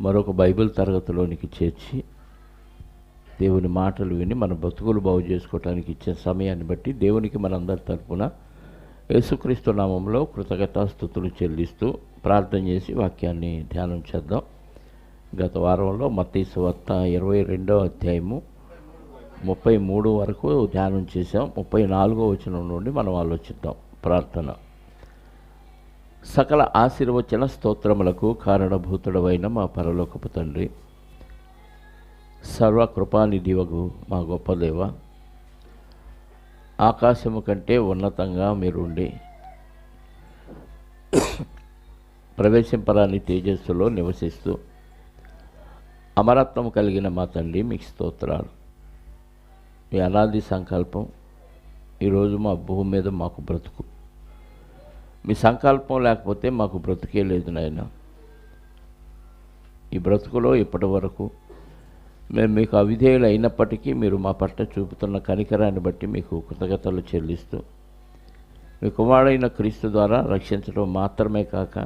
మరొక బైబిల్ తరగతిలోనికి చేర్చి దేవుని మాటలు విని మన బ్రతుకులు బాగు చేసుకోవటానికి ఇచ్చే సమయాన్ని బట్టి దేవునికి మనందరి తరపున యేసుక్రీస్తు నామంలో కృతజ్ఞతాస్తుతులు చెల్లిస్తూ ప్రార్థన చేసి వాక్యాన్ని ధ్యానం చేద్దాం. గత వారంలో మత్తయి సువార్త 22వ అధ్యాయము 33 వరకు ధ్యానం చేసాం. 34వ వచనం నుండి మనం ఆలోచిద్దాం. ప్రార్థన. సకల ఆశీర్వచన స్తోత్రములకు కారణభూతుడవైన మా పరలోకపు తండ్రి, సర్వకృపానిధివగు మా గొప్ప దేవ, ఆకాశము కంటే ఉన్నతంగా మీరుండి ప్రవేశింపరాని తేజస్సులో నివసిస్తూ అమరత్వం కలిగిన మా తండ్రి, మీకు స్తోత్రాలు. మీ అనాది సంకల్పం ఈరోజు మా భూమి మీద మాకు బ్రతుకు. మీ సంకల్పం లేకపోతే మాకు బ్రతుకే లేదు నాయన. ఈ బ్రతుకులో ఇప్పటి వరకు మేము మీకు అవిధేయులు అయినప్పటికీ మీరు మా పట్ల చూపుతున్న కనికరాన్ని బట్టి మీకు కృతజ్ఞతలు చెల్లిస్తూ, మీ కుమారుడైన క్రీస్తు ద్వారా రక్షించడం మాత్రమే కాక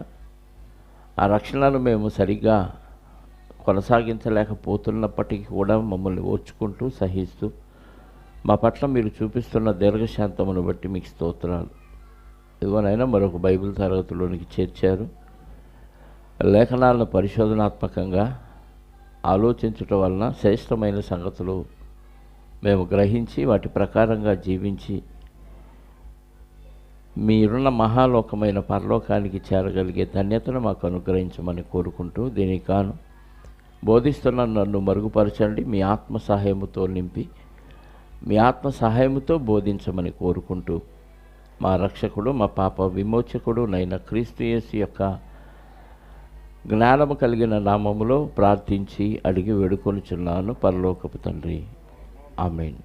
ఆ రక్షణను మేము సరిగ్గా కొనసాగించలేకపోతున్నప్పటికీ కూడా మమ్మల్ని ఓర్చుకుంటూ సహిస్తూ మా పట్ల మీరు చూపిస్తున్న దీర్ఘశాంతమును బట్టి మీకు స్తోత్రాలు. ఇదిగోనైనా మరొక బైబిల్ తరగతిలోనికి చేర్చారు. లేఖనాలను పరిశోధనాత్మకంగా ఆలోచించటం వలన శ్రేష్టమైన సంగతులు మేము గ్రహించి వాటి ప్రకారంగా జీవించి మీరున్న మహాలోకమైన పరలోకానికి చేరగలిగే ధన్యతను మాకు అనుగ్రహించమని కోరుకుంటూ, దీనికి కాను బోధిస్తున్న నన్ను మరుగుపరచండి, మీ ఆత్మ సహాయముతో నింపి మీ ఆత్మ సహాయముతో బోధించమని కోరుకుంటూ, మా రక్షకుడు మా పాప విమోచకుడు నైన క్రీస్తు యేసు యొక్క జ్ఞానము కలిగిన నామములో ప్రార్థించి అడిగి వేడుకొనుచున్నాను పరలోకపు తండ్రి, ఆమేన్.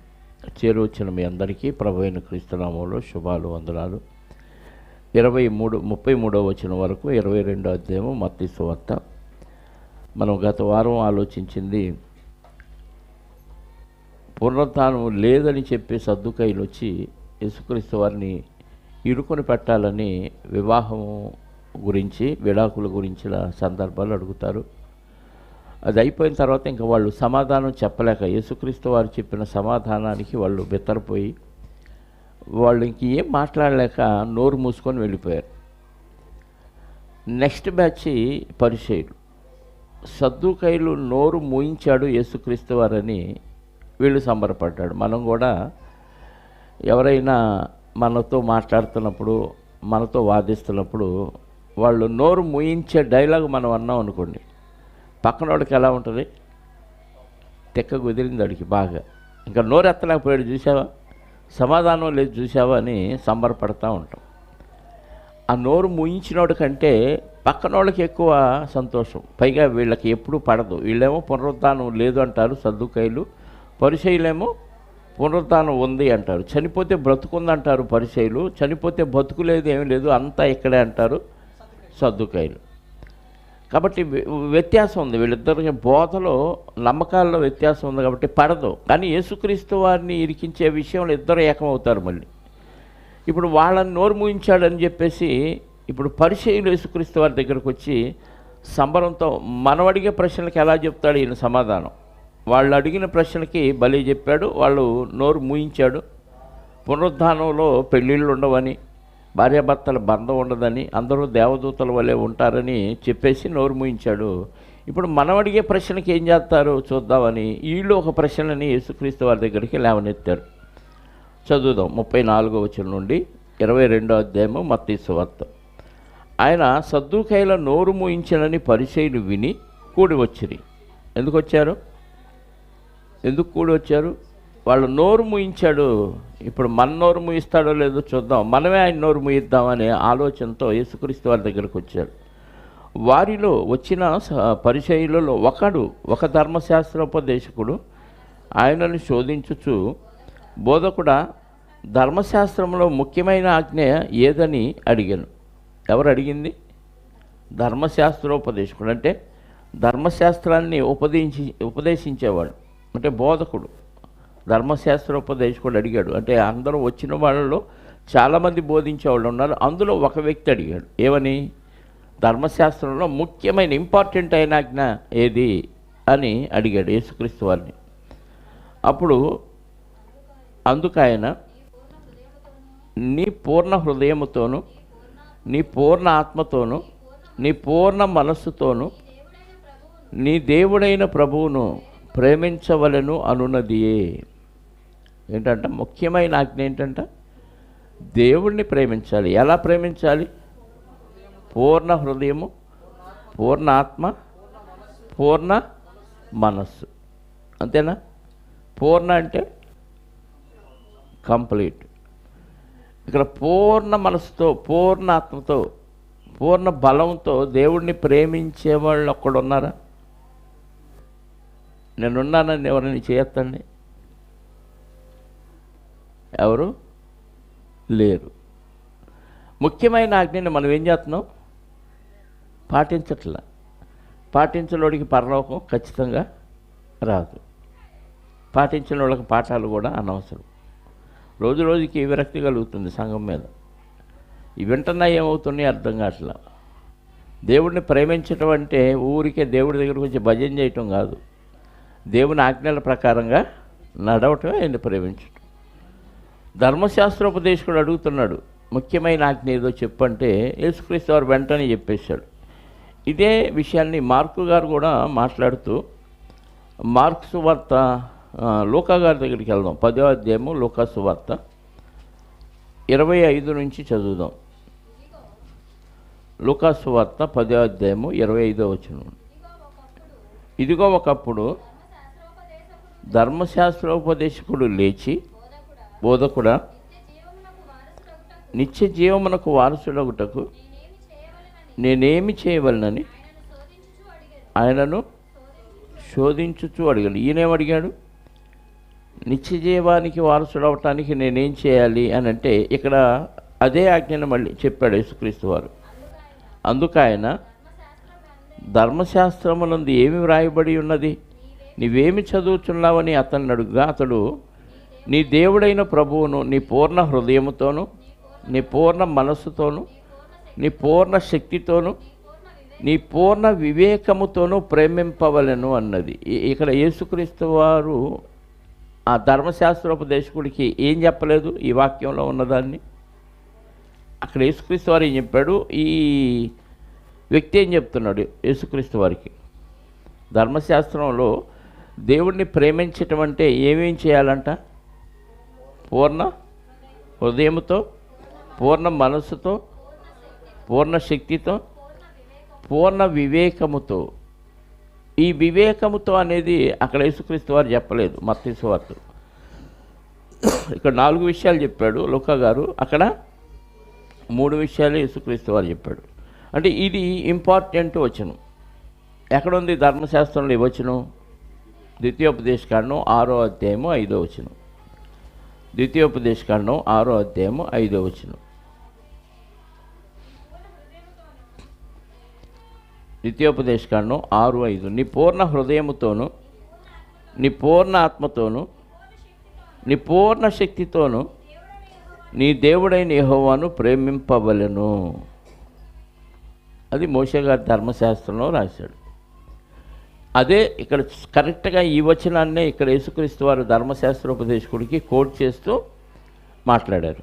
చేరువచ్చిన మీ అందరికీ ప్రభువైన క్రీస్తు నామములో శుభాలు, వందనాలు. 33వ వచనం వరకు 22వ అధ్యాయము మత్తయి సువార్త. మనం గత వారం ఆలోచించింది, పునరుత్థానం లేదని చెప్పి సద్దుకయ్యులు వచ్చి యేసుక్రీస్తు వారిని ఇరుకొని పెట్టాలని వివాహం గురించి, విడాకుల గురించిన సందర్భాలు అడుగుతారు. అది అయిపోయిన తర్వాత ఇంకా వాళ్ళు సమాధానం చెప్పలేక, యేసుక్రీస్తు వారు చెప్పిన సమాధానానికి వాళ్ళు బెత్తరపోయి వాళ్ళు ఇంకేం మాట్లాడలేక నోరు మూసుకొని వెళ్ళిపోయారు. నెక్స్ట్ బ్యాచ్ పరిసయ్యులు. సద్దుకయ్యులు నోరు మూయించాడు యేసుక్రీస్తు వారని వీళ్ళు సంబరపడ్డాడు. మనం కూడా ఎవరైనా మనతో మాట్లాడుతున్నప్పుడు, మనతో వాదిస్తున్నప్పుడు వాళ్ళు నోరు మూయించే డైలాగ్ మనం అన్నాం అనుకోండి, పక్కనోడికి ఎలా ఉంటుంది? తెక్క కుదిరింది వాడికి బాగా. ఇంకా నోరు ఎత్తలేకపోయాడు, చూసావా, సమాధానం లేదు చూసావా అని సంబరపడతా ఉంటాం. ఆ నోరు మూయించినోడి కంటే పక్కనోళ్ళకి ఎక్కువ సంతోషం. పైగా వీళ్ళకి ఎప్పుడూ పడదు. వీళ్ళేమో పునరుత్థానం లేదు అంటారు సద్దుకయ్యులు, పరిసయ్యులేమో పునరుత్థానం ఉంది అంటారు. చనిపోతే బ్రతుకుందంటారు పరిసయ్యులు, చనిపోతే బతుకు లేదు, ఏమీ లేదు, అంతా ఇక్కడే అంటారు సద్దుకయ్యులు. కాబట్టి వ్యత్యాసం ఉంది, వీళ్ళిద్దరికి బోధలో నమ్మకాల్లో వ్యత్యాసం ఉంది కాబట్టి పడదు. కానీ యేసుక్రీస్తు వారిని ఇరికించే విషయంలో ఇద్దరు ఏకమవుతారు. మళ్ళీ ఇప్పుడు వాళ్ళని నోరు మూయించాడని చెప్పేసి ఇప్పుడు పరిసయ్యులు యేసుక్రీస్తు వారి దగ్గరకు వచ్చి సంబరంతో మనం అడిగే ప్రశ్నలకు ఎలా చెప్తాడు ఈయన సమాధానం? వాళ్ళు అడిగిన ప్రశ్నకి బలి చెప్పాడు, వాళ్ళు నోరు మూయించాడు. పునరుత్థానంలో పెళ్ళిళ్ళు ఉండవని, భార్యాభర్తల బంధం ఉండదని, అందరూ దేవదూతల వలె ఉంటారని చెప్పేసి నోరు మూయించాడు. ఇప్పుడు మనం అడిగే ప్రశ్నకి ఏం చేస్తారు చూద్దామని వీళ్ళు ఒక ప్రశ్నని యేసుక్రీస్తు వారి దగ్గరికి లేవనెత్తారు. చదువుదాం 34వ వచనం నుండి 22వ అధ్యాయము మత్తయి సువార్త. ఆయన సద్దుకయ్యుల నోరు మూయించనని పరిసయ్యులు విని కూడి వచ్చిరి. ఎందుకు వచ్చారు? ఎందుకు కూడి వచ్చారు? వాళ్ళు నోరు మూయించాడు. ఇప్పుడు మన నోరు మూయిస్తాడో లేదో చూద్దాం, మనమే ఆయన నోరు మూయిద్దామనే ఆలోచనతో యేసుక్రీస్తు వారి దగ్గరకు వచ్చారు. వారిలో వచ్చిన పరిసయ్యులలో ఒక ధర్మశాస్త్రోపదేశకుడు ఆయనను శోధించుచు, బోధకుడా, ధర్మశాస్త్రంలో ముఖ్యమైన ఆజ్ఞ ఏదని అడిగాను. ఎవరు అడిగింది? ధర్మశాస్త్రోపదేశకుడు. అంటే ధర్మశాస్త్రాన్ని ఉపదేశించేవాడు, అంటే బోధకుడు. ధర్మశాస్త్రోపదేశకుడు అడిగాడు. అంటే అందరూ వచ్చిన వాళ్ళలో చాలామంది బోధించేవాళ్ళు ఉన్నారు, అందులో ఒక వ్యక్తి అడిగాడు. ఏమని? ధర్మశాస్త్రంలో ముఖ్యమైన ఇంపార్టెంట్ అయిన ఆజ్ఞ ఏది అని అడిగాడు యేసుక్రీస్తు వారిని. అప్పుడు అందుకు ఆయన, నీ పూర్ణ హృదయముతోను, నీ పూర్ణ ఆత్మతోను, నీ పూర్ణ మనస్సుతోను నీ దేవుడైన ప్రభువును ప్రేమించవలెను అనున్నదియే. ఏంటంట ముఖ్యమైన ఆజ్ఞ ఏంటంట? దేవుణ్ణి ప్రేమించాలి. ఎలా ప్రేమించాలి? పూర్ణ హృదయము, పూర్ణ ఆత్మ, పూర్ణ మనస్సు. అంతేనా? పూర్ణ అంటే కంప్లీట్. ఇక్కడ పూర్ణ మనసుతో, పూర్ణ ఆత్మతో, పూర్ణ బలంతో దేవుణ్ణి ప్రేమించే వాళ్ళు ఒక్కడున్నారా? నేనున్నానని ఎవరిని చేయొద్దండి. ఎవరు లేరు. ముఖ్యమైన ఆజ్ఞని మనం ఏం చేస్తున్నాం? పాటించట్లా. పాటించలోడికి పరలోకం ఖచ్చితంగా రాదు. పాటించిన వాళ్ళకి పాఠాలు కూడా అనవసరం. రోజు రోజుకి విరక్తి కలుగుతుంది సంఘం మీద. ఈ వింటన్నా ఏమవుతున్నాయి అర్థం కావట్లా. దేవుడిని ప్రేమించడం అంటే ఊరికే దేవుడి దగ్గరకు వచ్చి భజన చేయటం కాదు. దేవుని ఆజ్ఞల ప్రకారంగా నడవటమే ఆయన ప్రేమించటం. ధర్మశాస్త్రోపదేశకుడు అడుగుతున్నాడు, ముఖ్యమైన ఆజ్ఞ ఏదో చెప్పంటే యేసుక్రీస్తు వారు వెంటనే చెప్పేశాడు. ఇదే విషయాన్ని మార్కు గారు కూడా మాట్లాడుతూ, మార్కు సువార్త లూకా గారి దగ్గరికి వెళ్దాం. 10వ అధ్యాయము లూకా సువార్త 25 నుంచి చదువుదాం. లూకా సువార్త 10వ అధ్యాయము 25వ వచనం. ఇదిగో ఒకప్పుడు ధర్మశాస్త్రోపదేశకుడు లేచి, బోధకుడా, నిత్య జీవమునకు వారసుడగుటకు నేనేమి చేయవలనని ఆయనను శోధించుచూ అడిగాడు. ఈయనేమడిగాడు? నిత్య జీవానికి వారసుడవటానికి నేనేం చేయాలి అని అంటే, ఇక్కడ అదే ఆజ్ఞను మళ్ళీ చెప్పాడు యేసుక్రీస్తు వారు. అందుకు ఆయన, ధర్మశాస్త్రమునందు ఏమి వ్రాయబడి ఉన్నది, నీవేమి చదువుచున్నావని అతన్ని అడుగుగా, అతడు, నీ దేవుడైన ప్రభువును నీ పూర్ణ హృదయముతోను, నీ పూర్ణ మనస్సుతోను, నీ పూర్ణ శక్తితోను, నీ పూర్ణ వివేకముతోనూ ప్రేమింపవలెను అన్నది. ఇక్కడ యేసుక్రీస్తు వారు ఆ ధర్మశాస్త్రోపదేశకుడికి ఏం చెప్పలేదు? ఈ వాక్యంలో ఉన్నదాన్ని అక్కడ యేసుక్రీస్తు వారు ఏం చెప్పాడు? ఈ వ్యక్తి ఏం చెప్తున్నాడు యేసుక్రీస్తు వారికి? ధర్మశాస్త్రంలో దేవుణ్ణి ప్రేమించటం అంటే ఏమేం చేయాలంట? పూర్ణ హృదయముతో, పూర్ణ మనస్సుతో, పూర్ణ శక్తితో, పూర్ణ వివేకముతో. ఈ వివేకముతో అనేది అక్కడ యేసుక్రీస్తు వారు చెప్పలేదు మత్తయి సువార్త. ఇక్కడ 4 విషయాలు చెప్పాడు లూకా గారు, అక్కడ 3 విషయాలు యేసుక్రీస్తు వారు చెప్పాడు. అంటే ఇది ఇంపార్టెంట్ వచనం. ఎక్కడుంది ధర్మశాస్త్రంలో ఈ వచనం? ద్వితీయోపదేశకాండం 6వ అధ్యాయము 5వ వచనం. ద్వితీయోపదేశకాండం 6వ అధ్యాయము 5వ వచనం. ద్వితీయోపదేశకాండం 6:5. నీ పూర్ణ హృదయముతోను, నీ పూర్ణ ఆత్మతోను, నీ పూర్ణ శక్తితోను నీ దేవుడైన యెహోవాను ప్రేమింపవలెను. అది మోషే గారి ధర్మశాస్త్రంలో రాశాడు. అదే ఇక్కడ కరెక్ట్గా ఈ వచనాన్నే ఇక్కడ యేసుక్రీస్తు వారు ధర్మశాస్త్రోపదేశకుడికి కోట్ చేస్తూ మాట్లాడారు.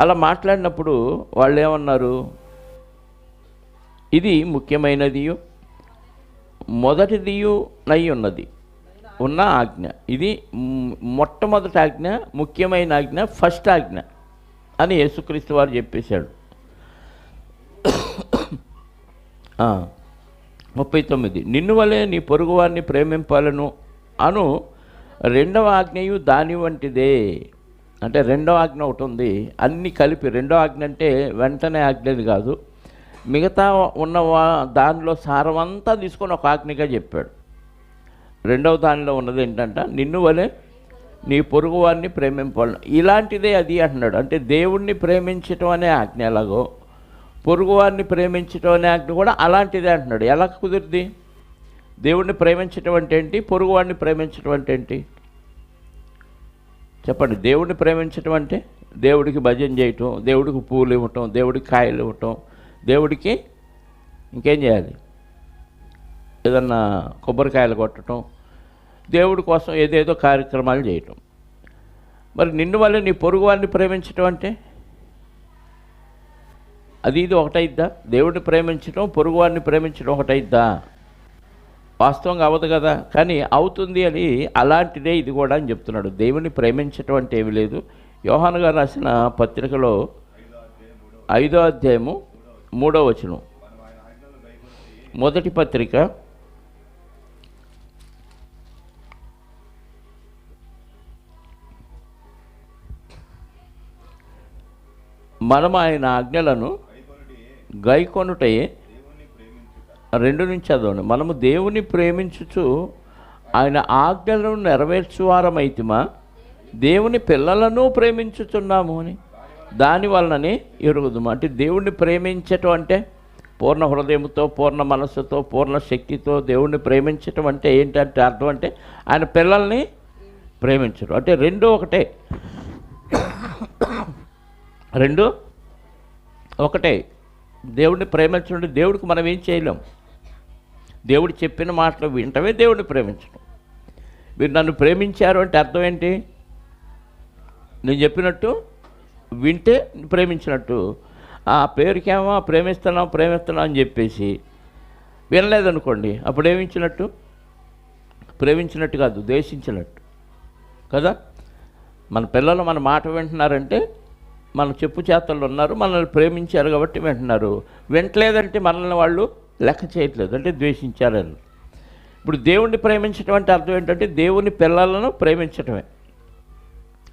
అలా మాట్లాడినప్పుడు వాళ్ళు ఏమన్నారు? ఇది ముఖ్యమైనదియు మొదటిదియు నై ఉన్నది ఉన్న ఆజ్ఞ. ఇది మొట్టమొదటి ఆజ్ఞ, ముఖ్యమైన ఆజ్ఞ, ఫస్ట్ ఆజ్ఞ అని యేసుక్రీస్తు వారు చెప్పేశాడు. 39. నిన్ను వలె నీ పొరుగువారిని ప్రేమింపాలను అను రెండవ ఆజ్ఞయు దాని వంటిదే. అంటే రెండవ ఆజ్ఞ ఒకటి ఉంది, అన్నీ కలిపి. రెండవ ఆజ్ఞ అంటే వెంటనే ఆజ్ఞది కాదు, మిగతా ఉన్న దానిలో సారమంతా తీసుకొని ఒక ఆజ్ఞగా చెప్పాడు. రెండవ దానిలో ఉన్నది ఏంటంట? నిన్ను వలె నీ పొరుగు వారిని ప్రేమింపాలను. ఇలాంటిదే అది అంటున్నాడు. అంటే దేవుణ్ణి ప్రేమించటం అనే ఆజ్ఞ ఎలాగో, పొరుగువారిని ప్రేమించటం అనే ఆజ్ఞ కూడా అలాంటిదే అంటున్నాడు. ఎలా కుదిరిద్ది? దేవుణ్ణి ప్రేమించటం అంటే ఏంటి? పొరుగువాడిని ప్రేమించటం అంటే ఏంటి? చెప్పండి. దేవుడిని ప్రేమించటం అంటే దేవుడికి భజన చేయటం, దేవుడికి పూలు ఇవ్వటం, దేవుడికి కాయలు ఇవ్వటం, దేవుడికి ఇంకేం చేయాలి? ఏదన్నా కొబ్బరికాయలు కొట్టడం, దేవుడి కోసం ఏదేదో కార్యక్రమాలు చేయటం. మరి నిన్ను వల్ల నీ పొరుగువారిని ప్రేమించటం అంటే అది ఇది ఒకటైద్దా? దేవుడిని ప్రేమించడం, పొరుగువారిని ప్రేమించడం ఒకటైద్దా? వాస్తవంగా అవ్వదు కదా. కానీ అవుతుంది అని అలాంటిదే ఇది కూడా అని చెప్తున్నాడు. దేవుని ప్రేమించటం అంటే ఏమి లేదు. యోహాను గారు రాసిన పత్రికలో 5వ అధ్యాయము 3వ వచనం, మొదటి పత్రిక 'మనం ఆయన ఆజ్ఞలను గైకొనుటయే' 2 నుంచి చదవండి. మనము దేవుని ప్రేమించుచు ఆయన ఆజ్ఞలను నెరవేర్చువారమైతిమా దేవుని పిల్లలను ప్రేమించుచున్నాము అని దాని వలననే ఎరుగుదుము. అంటే దేవుణ్ణి ప్రేమించటం అంటే పూర్ణ హృదయంతో, పూర్ణ మనస్సుతో, పూర్ణ శక్తితో దేవుణ్ణి ప్రేమించటం అంటే ఏంటంటే అర్థం అంటే ఆయన పిల్లల్ని ప్రేమించడం. అంటే రెండూ ఒకటే, రెండు ఒకటే. దేవుడిని ప్రేమించడం, దేవుడికి మనం ఏం చేయలేం. దేవుడు చెప్పిన మాటలు వింటమే దేవుడిని ప్రేమించడం. మీరు నన్ను ప్రేమించారు అంటే అర్థం ఏంటి? నేను చెప్పినట్టు వింటే ప్రేమించినట్టు. ఆ పేరుకేమో ప్రేమిస్తున్నాం అని చెప్పేసి వినలేదనుకోండి, అప్పుడు ఏమించినట్టు? ప్రేమించినట్టు కాదు, ద్వేషించినట్టు కదా. మన పిల్లలు మన మాట వింటున్నారంటే మన చెప్పు చేతల్లో ఉన్నారు, మనల్ని ప్రేమించారు కాబట్టి వింటున్నారు. వింటలేదంటే మనల్ని వాళ్ళు లెక్క చేయట్లేదు, అంటే ద్వేషించారని. ఇప్పుడు దేవుణ్ణి ప్రేమించడం అంటే అర్థం ఏంటంటే దేవుని పిల్లలను ప్రేమించటమే.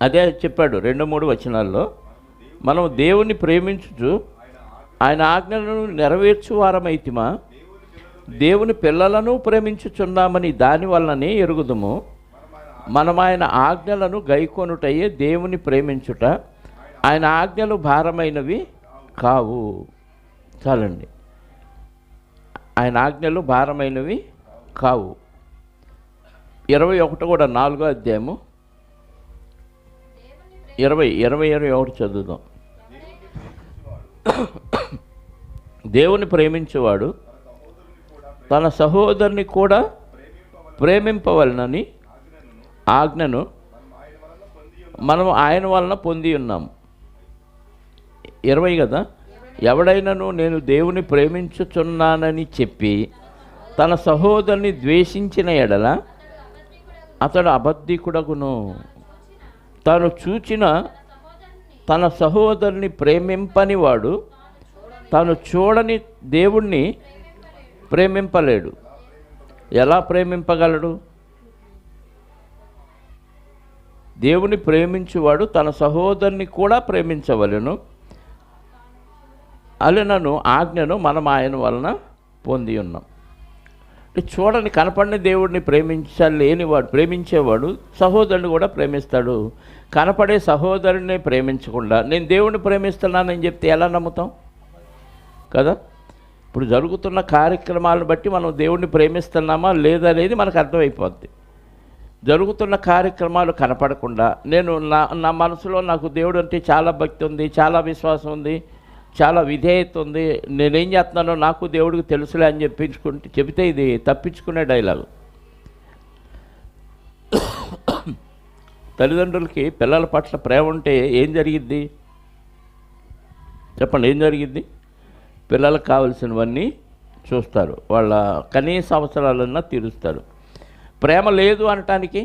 అదే చెప్పాడు 2-3 వచనాల్లో. మనం దేవుని ప్రేమించుచు ఆయన ఆజ్ఞలను నెరవేర్చువారమైతిమా దేవుని పిల్లలను ప్రేమించుచున్నామని దాని వలననే ఎరుగుదుము. మనం ఆయన ఆజ్ఞలను గైకొనుటయే దేవుని ప్రేమించుట. ఆయన ఆజ్ఞలు భారమైనవి కావు. చాలండి. ఆయన ఆజ్ఞలు భారమైనవి కావు. 21 కూడా 4వ అధ్యాయము 21 చదువుదాం. దేవుని ప్రేమించేవాడు తన సహోదరుని కూడా ప్రేమింపవలనని ఆజ్ఞను మనం ఆయన వలన పొంది ఉన్నాము. 20 కదా. ఎవడైనాను నేను దేవుని ప్రేమించుచున్నానని చెప్పి తన సహోదరుని ద్వేషించిన ఎడల అతడు అబద్ధికుడగును. తాను చూచిన తన సహోదరుని ప్రేమింపని వాడు తాను చూడని దేవుణ్ణి ప్రేమింపలేడు. ఎలా ప్రేమింపగలడు? దేవుని ప్రేమించువాడు తన సహోదరుని కూడా ప్రేమించవలెను. అలెనను ఆజ్ఞను మనం ఆయన వలన పొంది ఉన్నాం. చూడని కనపడిన దేవుడిని ప్రేమించలేనివాడు, ప్రేమించేవాడు సహోదరుని కూడా ప్రేమిస్తాడు. కనపడే సహోదరుని ప్రేమించకుండా నేను దేవుడిని ప్రేమిస్తున్నానని చెప్తే ఎలా నమ్ముతాం కదా. ఇప్పుడు జరుగుతున్న కార్యక్రమాలను బట్టి మనం దేవుడిని ప్రేమిస్తున్నామా లేదనేది మనకు అర్థమైపోద్ది. జరుగుతున్న కార్యక్రమాలు కనపడకుండా నేను నా మనసులో నాకు దేవుడు అంటే చాలా భక్తి ఉంది, చాలా విశ్వాసం ఉంది, చాలా విధేయత ఉంది, నేనేం చేస్తున్నానో నాకు దేవుడికి తెలుసులే అని చెబితే ఇది తప్పించుకునే డైలాగు. తల్లిదండ్రులకి పిల్లల పట్ల ప్రేమ ఉంటే ఏం జరిగిద్ది చెప్పండి? ఏం జరిగిద్ది? పిల్లలకు కావలసినవన్నీ చూస్తారు, వాళ్ళ కనీస అవసరాలన్నా తీరుస్తారు. ప్రేమ లేదు అనటానికి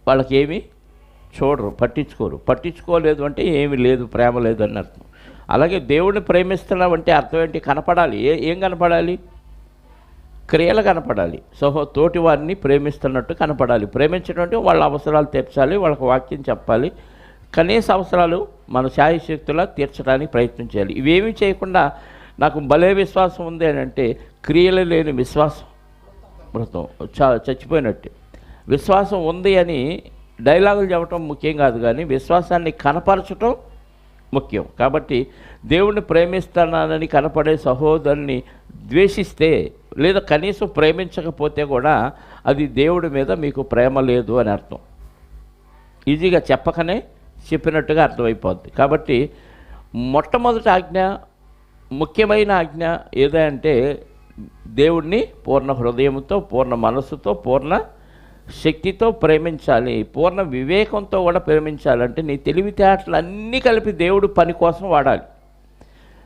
వాళ్ళకి ఏమీ చూడరు, పట్టించుకోలేదు అంటే ఏమీ లేదు, ప్రేమ లేదు అని అర్థం. అలాగే దేవుడిని ప్రేమిస్తున్నామంటే అర్థం ఏంటి? కనపడాలి. ఏం కనపడాలి? క్రియలు కనపడాలి. తోటి వారిని ప్రేమిస్తున్నట్టు కనపడాలి. ప్రేమించడం అంటే వాళ్ళ అవసరాలు తీర్చాలి, వాళ్ళకి వాక్యం చెప్పాలి, కనీస అవసరాలు మన శాయశక్తులా తీర్చడానికి ప్రయత్నం చేయాలి. ఇవేమీ చేయకుండా నాకు భలే విశ్వాసం ఉంది అని అంటే క్రియలు లేని విశ్వాసం మృతం, చచ్చిపోయినట్టు. విశ్వాసం ఉంది అని డైలాగులు చెప్పడం ముఖ్యం కాదు, కానీ విశ్వాసాన్ని కనపరచడం ముఖ్యం. కాబట్టి దేవుణ్ణి ప్రేమిస్తున్నానని కనపడే సహోదరుని ద్వేషిస్తే లేదా కనీసం ప్రేమించకపోతే కూడా అది దేవుడి మీద మీకు ప్రేమ లేదు అని అర్థం. ఈజీగా చెప్పకనే చెప్పినట్టుగా అర్థమైపోద్ది. కాబట్టి మొట్టమొదటి ఆజ్ఞ ముఖ్యమైన ఆజ్ఞ ఏదంటే దేవుణ్ణి పూర్ణ హృదయంతో, పూర్ణ మనస్సుతో, పూర్ణ శక్తితో ప్రేమించాలి. పూర్ణ వివేకంతో కూడా ప్రేమించాలంటే నీ తెలివితేటలు అన్నీ కలిపి దేవుడు పని కోసం వాడాలి.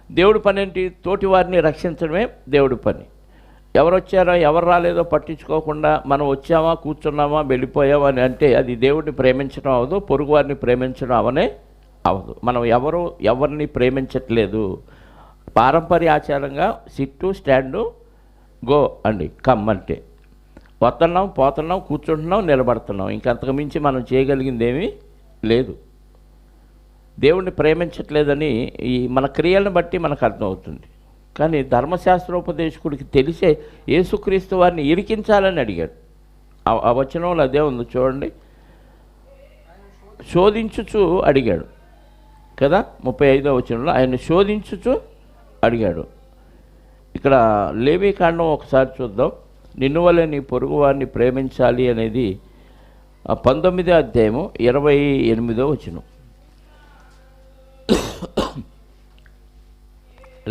దేవుడి పని ఏంటి? తోటి వారిని రక్షించడమే దేవుడి పని. ఎవరు వచ్చారో ఎవరు రాలేదో పట్టించుకోకుండా మనం వచ్చామా, కూర్చున్నామా, వెళ్ళిపోయామా అని అంటే అది దేవుడిని ప్రేమించడం అవ్వదు, పొరుగు వారిని ప్రేమించడం అవ్వదు. మనం ఎవరిని ప్రేమించట్లేదు. పారంపర్య ఆచారంగా సిట్టు, స్టాండు, గో అండి, కమ్ అంటే వస్తున్నాం, పోతున్నాం, కూర్చుంటున్నాం, నిలబడుతున్నాం. ఇంకంతకు మించి మనం చేయగలిగింది ఏమీ లేదు. దేవుణ్ణి ప్రేమించట్లేదని ఈ మన క్రియలను బట్టి మనకు అర్థమవుతుంది. కానీ ధర్మశాస్త్రోపదేశకుడికి తెలిసే యేసుక్రీస్తు వారిని ఇరికించాలని అడిగాడు. ఆ వచనంలో అదే ఉంది చూడండి. శోధించుచు అడిగాడు కదా, 35వ వచనంలో ఆయన శోధించుచు అడిగాడు. ఇక్కడ లేవీకాండం ఒకసారి చూద్దాం. నిన్ను వలె నీ పొరుగు వారిని ప్రేమించాలి అనేది 19వ అధ్యాయము 28వ వచనం.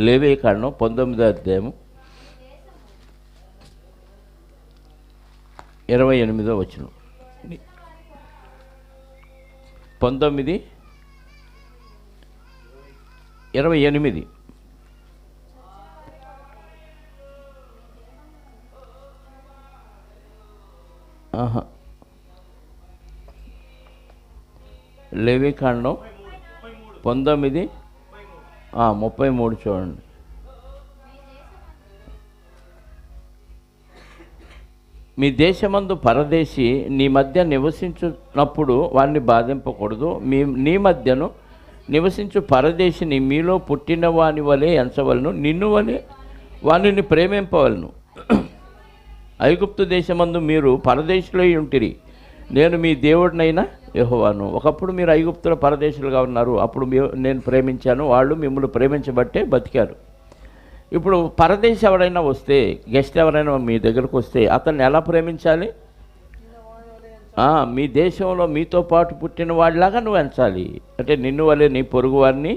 లేవీకాండం 19వ అధ్యాయము 28వ వచనం. 19:28. లేవీకాండం 19:33 చూడండి. మీ దేశమందు పరదేశి నీ మధ్య నివసించున్నప్పుడు వారిని బాధింపకూడదు. నీ మధ్యను నివసించు పరదేశిని మీలో పుట్టిన వాని వలె ఎంచవలను, నిన్ను వలె వానిని ప్రేమింపవలను. ఐగుప్తు దేశమందు మీరు పరదేశులై ఉంటిరి, నేను మీ దేవుడినైనా యెహోవాను. ఒకప్పుడు మీరు ఐగుప్తుల పరదేశులుగా ఉన్నారు, అప్పుడు నేను ప్రేమించాను, వాళ్ళు మిమ్మల్ని ప్రేమించబట్టే బతికారు. ఇప్పుడు పరదేశి ఎవరైనా వస్తే, గెస్ట్ ఎవరైనా మీ దగ్గరకు వస్తే అతన్ని ఎలా ప్రేమించాలి? మీ దేశంలో మీతో పాటు పుట్టిన వాళ్ళలాగా నువ్వు ఎంచాలి. అంటే నిన్ను వలె నీ పొరుగు వారిని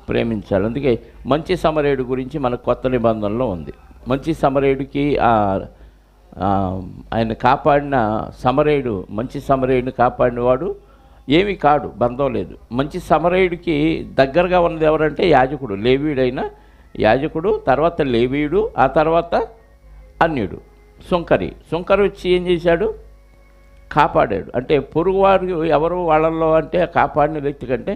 ప్రేమించాలి. అందుకే మంచి సమరయుడు గురించి మన కొత్త నిబంధనలో ఉంది. మంచి సమరయుడికి ఆయన కాపాడిన సమరయుడు, మంచి సమరయుడిని కాపాడినవాడు ఏమీ కాడు, బంధం లేదు. మంచి సమరయుడికి దగ్గరగా ఉన్నది ఎవరంటే యాజకుడు, లేవీయుడైన యాజకుడు, తర్వాత లేవీయుడు, ఆ తర్వాత అన్యుడు. సుంకరి వచ్చి ఏం చేశాడు? కాపాడాడు. అంటే పొరుగువారు ఎవరు వాళ్ళల్లో అంటే కాపాడిన వ్యక్తి కంటే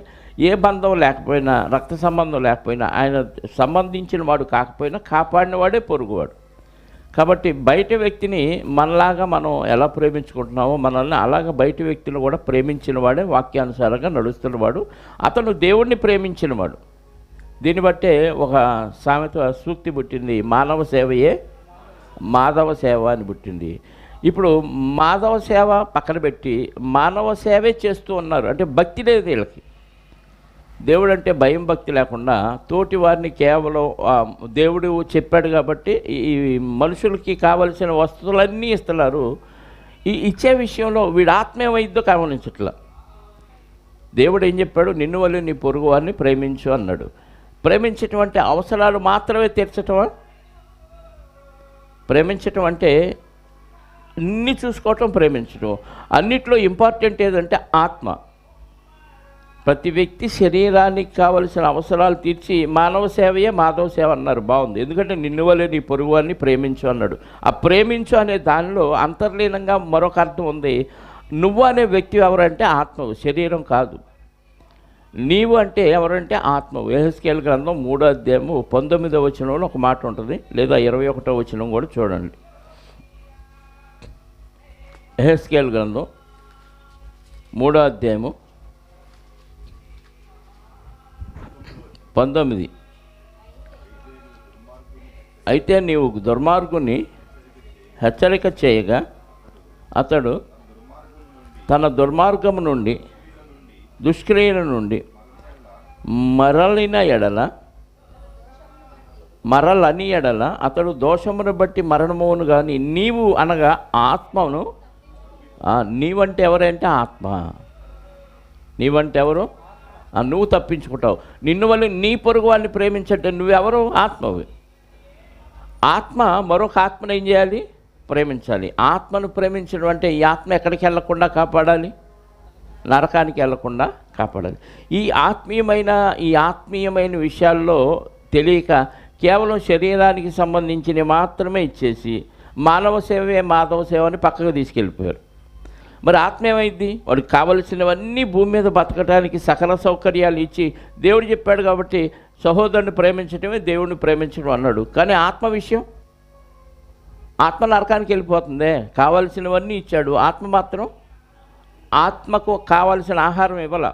ఏ బంధం లేకపోయినా, రక్త సంబంధం లేకపోయినా, ఆయన సంబంధించిన వాడు కాకపోయినా కాపాడిన వాడే పొరుగువాడు. కాబట్టి బయట వ్యక్తిని మనలాగా మనం ఎలా ప్రేమించుకుంటున్నామో మనల్ని అలాగా బయట వ్యక్తిని కూడా ప్రేమించిన వాడే వాక్యానుసారంగా నడుస్తున్నవాడు, అతను దేవుణ్ణి ప్రేమించినవాడు. దీన్ని బట్టే ఒక సామెత సూక్తి పుట్టింది, మానవ సేవయే మాధవ సేవ అని పుట్టింది. ఇప్పుడు మాధవ సేవ పక్కన పెట్టి మానవ సేవే చేస్తూ ఉన్నారు. అంటే భక్తి లేదు వీళ్ళకి. దేవుడు అంటే భయం భక్తి లేకుండా తోటి వారిని కేవలం దేవుడు చెప్పాడు కాబట్టి ఈ మనుషులకి కావలసిన వస్తువులన్నీ ఇస్తున్నారు. ఈ ఇచ్చే విషయంలో వీడు ఆత్మీయమైద్దో గమనించట్లా. దేవుడు ఏం చెప్పాడు? నిన్ను వల్ల నీ పొరుగు వారిని ప్రేమించు అన్నాడు. ప్రేమించటం అంటే అవసరాలు మాత్రమే తీర్చటమా? ప్రేమించటం అంటే అన్నీ చూసుకోవటం ప్రేమించడం. అన్నిట్లో ఇంపార్టెంట్ ఏదంటే ఆత్మ. ప్రతి వ్యక్తి శరీరానికి కావలసిన అవసరాలు తీర్చి మానవ సేవయే మాధవ సేవ అన్నారు. బాగుంది. ఎందుకంటే నిన్ను వలె నీ పొరుగు వారిని ప్రేమించు అన్నాడు. ఆ ప్రేమించు అనే దానిలో అంతర్లీనంగా మరొక అర్థం ఉంది. నువ్వు అనే వ్యక్తి ఎవరంటే ఆత్మవు, శరీరం కాదు. నీవు అంటే ఎవరంటే ఆత్మవు. యెహెజ్కేలు గ్రంథం 3వ అధ్యాయము 19వ వచనంలో ఒక మాట ఉంటుంది, లేదా 21వ వచనం కూడా చూడండి. యెహెజ్కేలు గ్రంథం 3వ అధ్యాయము 19. అయితే నీవు దుర్మార్గుని హెచ్చరిక చేయగా అతడు తన దుర్మార్గము నుండి, దుష్క్రియల నుండి మరలని ఎడల అతడు దోషమును బట్టి మరణమును కానీ నీవు అనగా ఆత్మను, నీవంటే ఎవరంటే ఆత్మ. నీవంటే ఎవరు? నువ్వు తప్పించుకుంటావు. నిన్ను వల్ల నీ పొరుగు వాడిని ప్రేమించంటే నువ్వెవరు? ఆత్మవి. ఆత్మ మరొక ఆత్మను ఏం చేయాలి? ప్రేమించాలి. ఆత్మను ప్రేమించడం అంటే ఈ ఆత్మ ఎక్కడికి వెళ్ళకుండా కాపాడాలి? నరకానికి వెళ్ళకుండా కాపాడాలి. ఈ ఆత్మీయమైన విషయాల్లో తెలియక కేవలం శరీరానికి సంబంధించినవి మాత్రమే ఇచ్చేసి మానవ సేవే మాధవ సేవ అని పక్కకు తీసుకెళ్ళిపోయారు. మరి ఆత్మ ఏమైంది? వాడికి కావలసినవన్నీ భూమి మీద బతకడానికి సకల సౌకర్యాలు ఇచ్చి దేవుడు చెప్పాడు కాబట్టి సహోదరుని ప్రేమించడమే దేవుడిని ప్రేమించడం అన్నాడు. కానీ ఆత్మ విషయం, ఆత్మ నరకానికి వెళ్ళిపోతుందే. కావలసినవన్నీ ఇచ్చాడు, ఆత్మ మాత్రం ఆత్మకు కావలసిన ఆహారం ఇవ్వాల.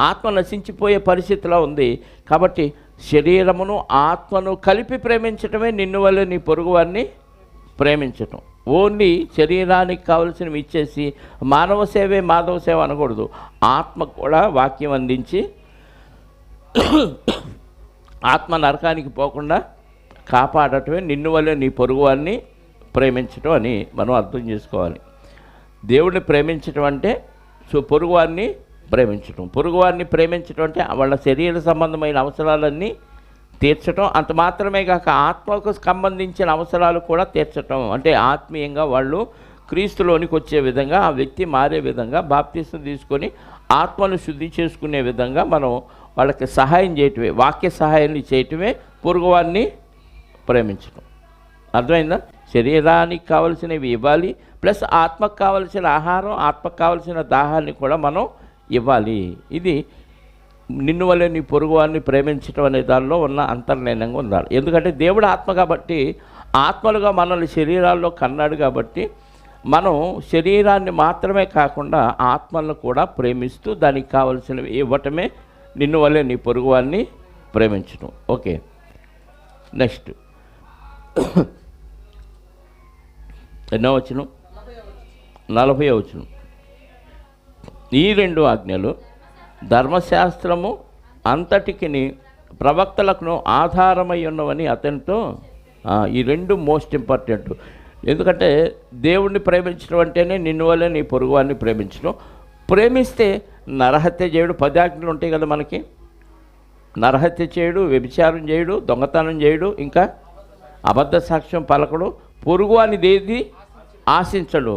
ఆత్మ నశించిపోయే పరిస్థితిలో ఉంది. కాబట్టి శరీరమును ఆత్మను కలిపి ప్రేమించటమే నిన్ను వల్ల నీ పొరుగువారిని ప్రేమించటం. ఓన్లీ శరీరానికి కావలసినవి ఇచ్చేసి మానవ సేవే మాధవ సేవ అనకూడదు. ఆత్మ కూడా వాక్యం అందించి ఆత్మ నరకానికి పోకుండా కాపాడటమే నిన్ను వల్ల నీ పొరుగువారిని ప్రేమించటం అని మనం అర్థం చేసుకోవాలి. దేవుడిని ప్రేమించటం అంటే పొరుగువారిని ప్రేమించటం. పొరుగువారిని ప్రేమించటం అంటే వాళ్ళ శరీర సంబంధమైన అవసరాలన్నీ తీర్చటం. అంత మాత్రమే కాక ఆత్మకు సంబంధించిన అవసరాలు కూడా తీర్చటం. అంటే ఆత్మీయంగా వాళ్ళు క్రీస్తులోనికి వచ్చే విధంగా, ఆ వ్యక్తి మారే విధంగా, బాప్తిసం తీసుకొని ఆత్మను శుద్ధి చేసుకునే విధంగా మనం వాళ్ళకి సహాయం చేయటమే, వాక్య సహాయాన్ని చేయటమే పొరుగువారిని ప్రేమించటం. అర్థమైందా? శరీరానికి కావలసినవి ఇవ్వాలి, ప్లస్ ఆత్మకు కావలసిన ఆహారం, ఆత్మకు కావలసిన దాహాన్ని కూడా మనం ఇవ్వాలి. ఇది నిన్ను వల్ల నీ పొరుగువారిని ప్రేమించటం అనే దానిలో ఉన్న అంతర్లీనంగా ఉండాలి. ఎందుకంటే దేవుడు ఆత్మ కాబట్టి, ఆత్మలుగా మనల్ని శరీరాల్లో కన్నాడు కాబట్టి మనం శరీరాన్ని మాత్రమే కాకుండా ఆత్మలను కూడా ప్రేమిస్తూ దానికి కావలసినవి ఇవ్వటమే నిన్ను వల్లే నీ పొరుగువారిని ప్రేమించటం. ఓకే, నెక్స్ట్ ఎన్నో వచనం? 40వ వచనం. ఈ 2 ఆజ్ఞలు ధర్మశాస్త్రము అంతటికి ప్రవక్తలకు ఆధారమై ఉన్నవని అతనితో. ఈ 2 మోస్ట్ ఇంపార్టెంట్. ఎందుకంటే దేవుణ్ణి ప్రేమించడం అంటేనే నిన్ను వల్లే నీ పొరుగువారిని ప్రేమించడం. ప్రేమిస్తే నరహత్య చేయడు, 10 ఆజ్ఞలు ఉంటాయి కదా మనకి. నరహత్య చేయడు, వ్యభిచారం చేయడు, దొంగతనం చేయడు, ఇంకా అబద్ధ సాక్ష్యం పలకడు, పొరుగువానిది ఏది ఆశించడు,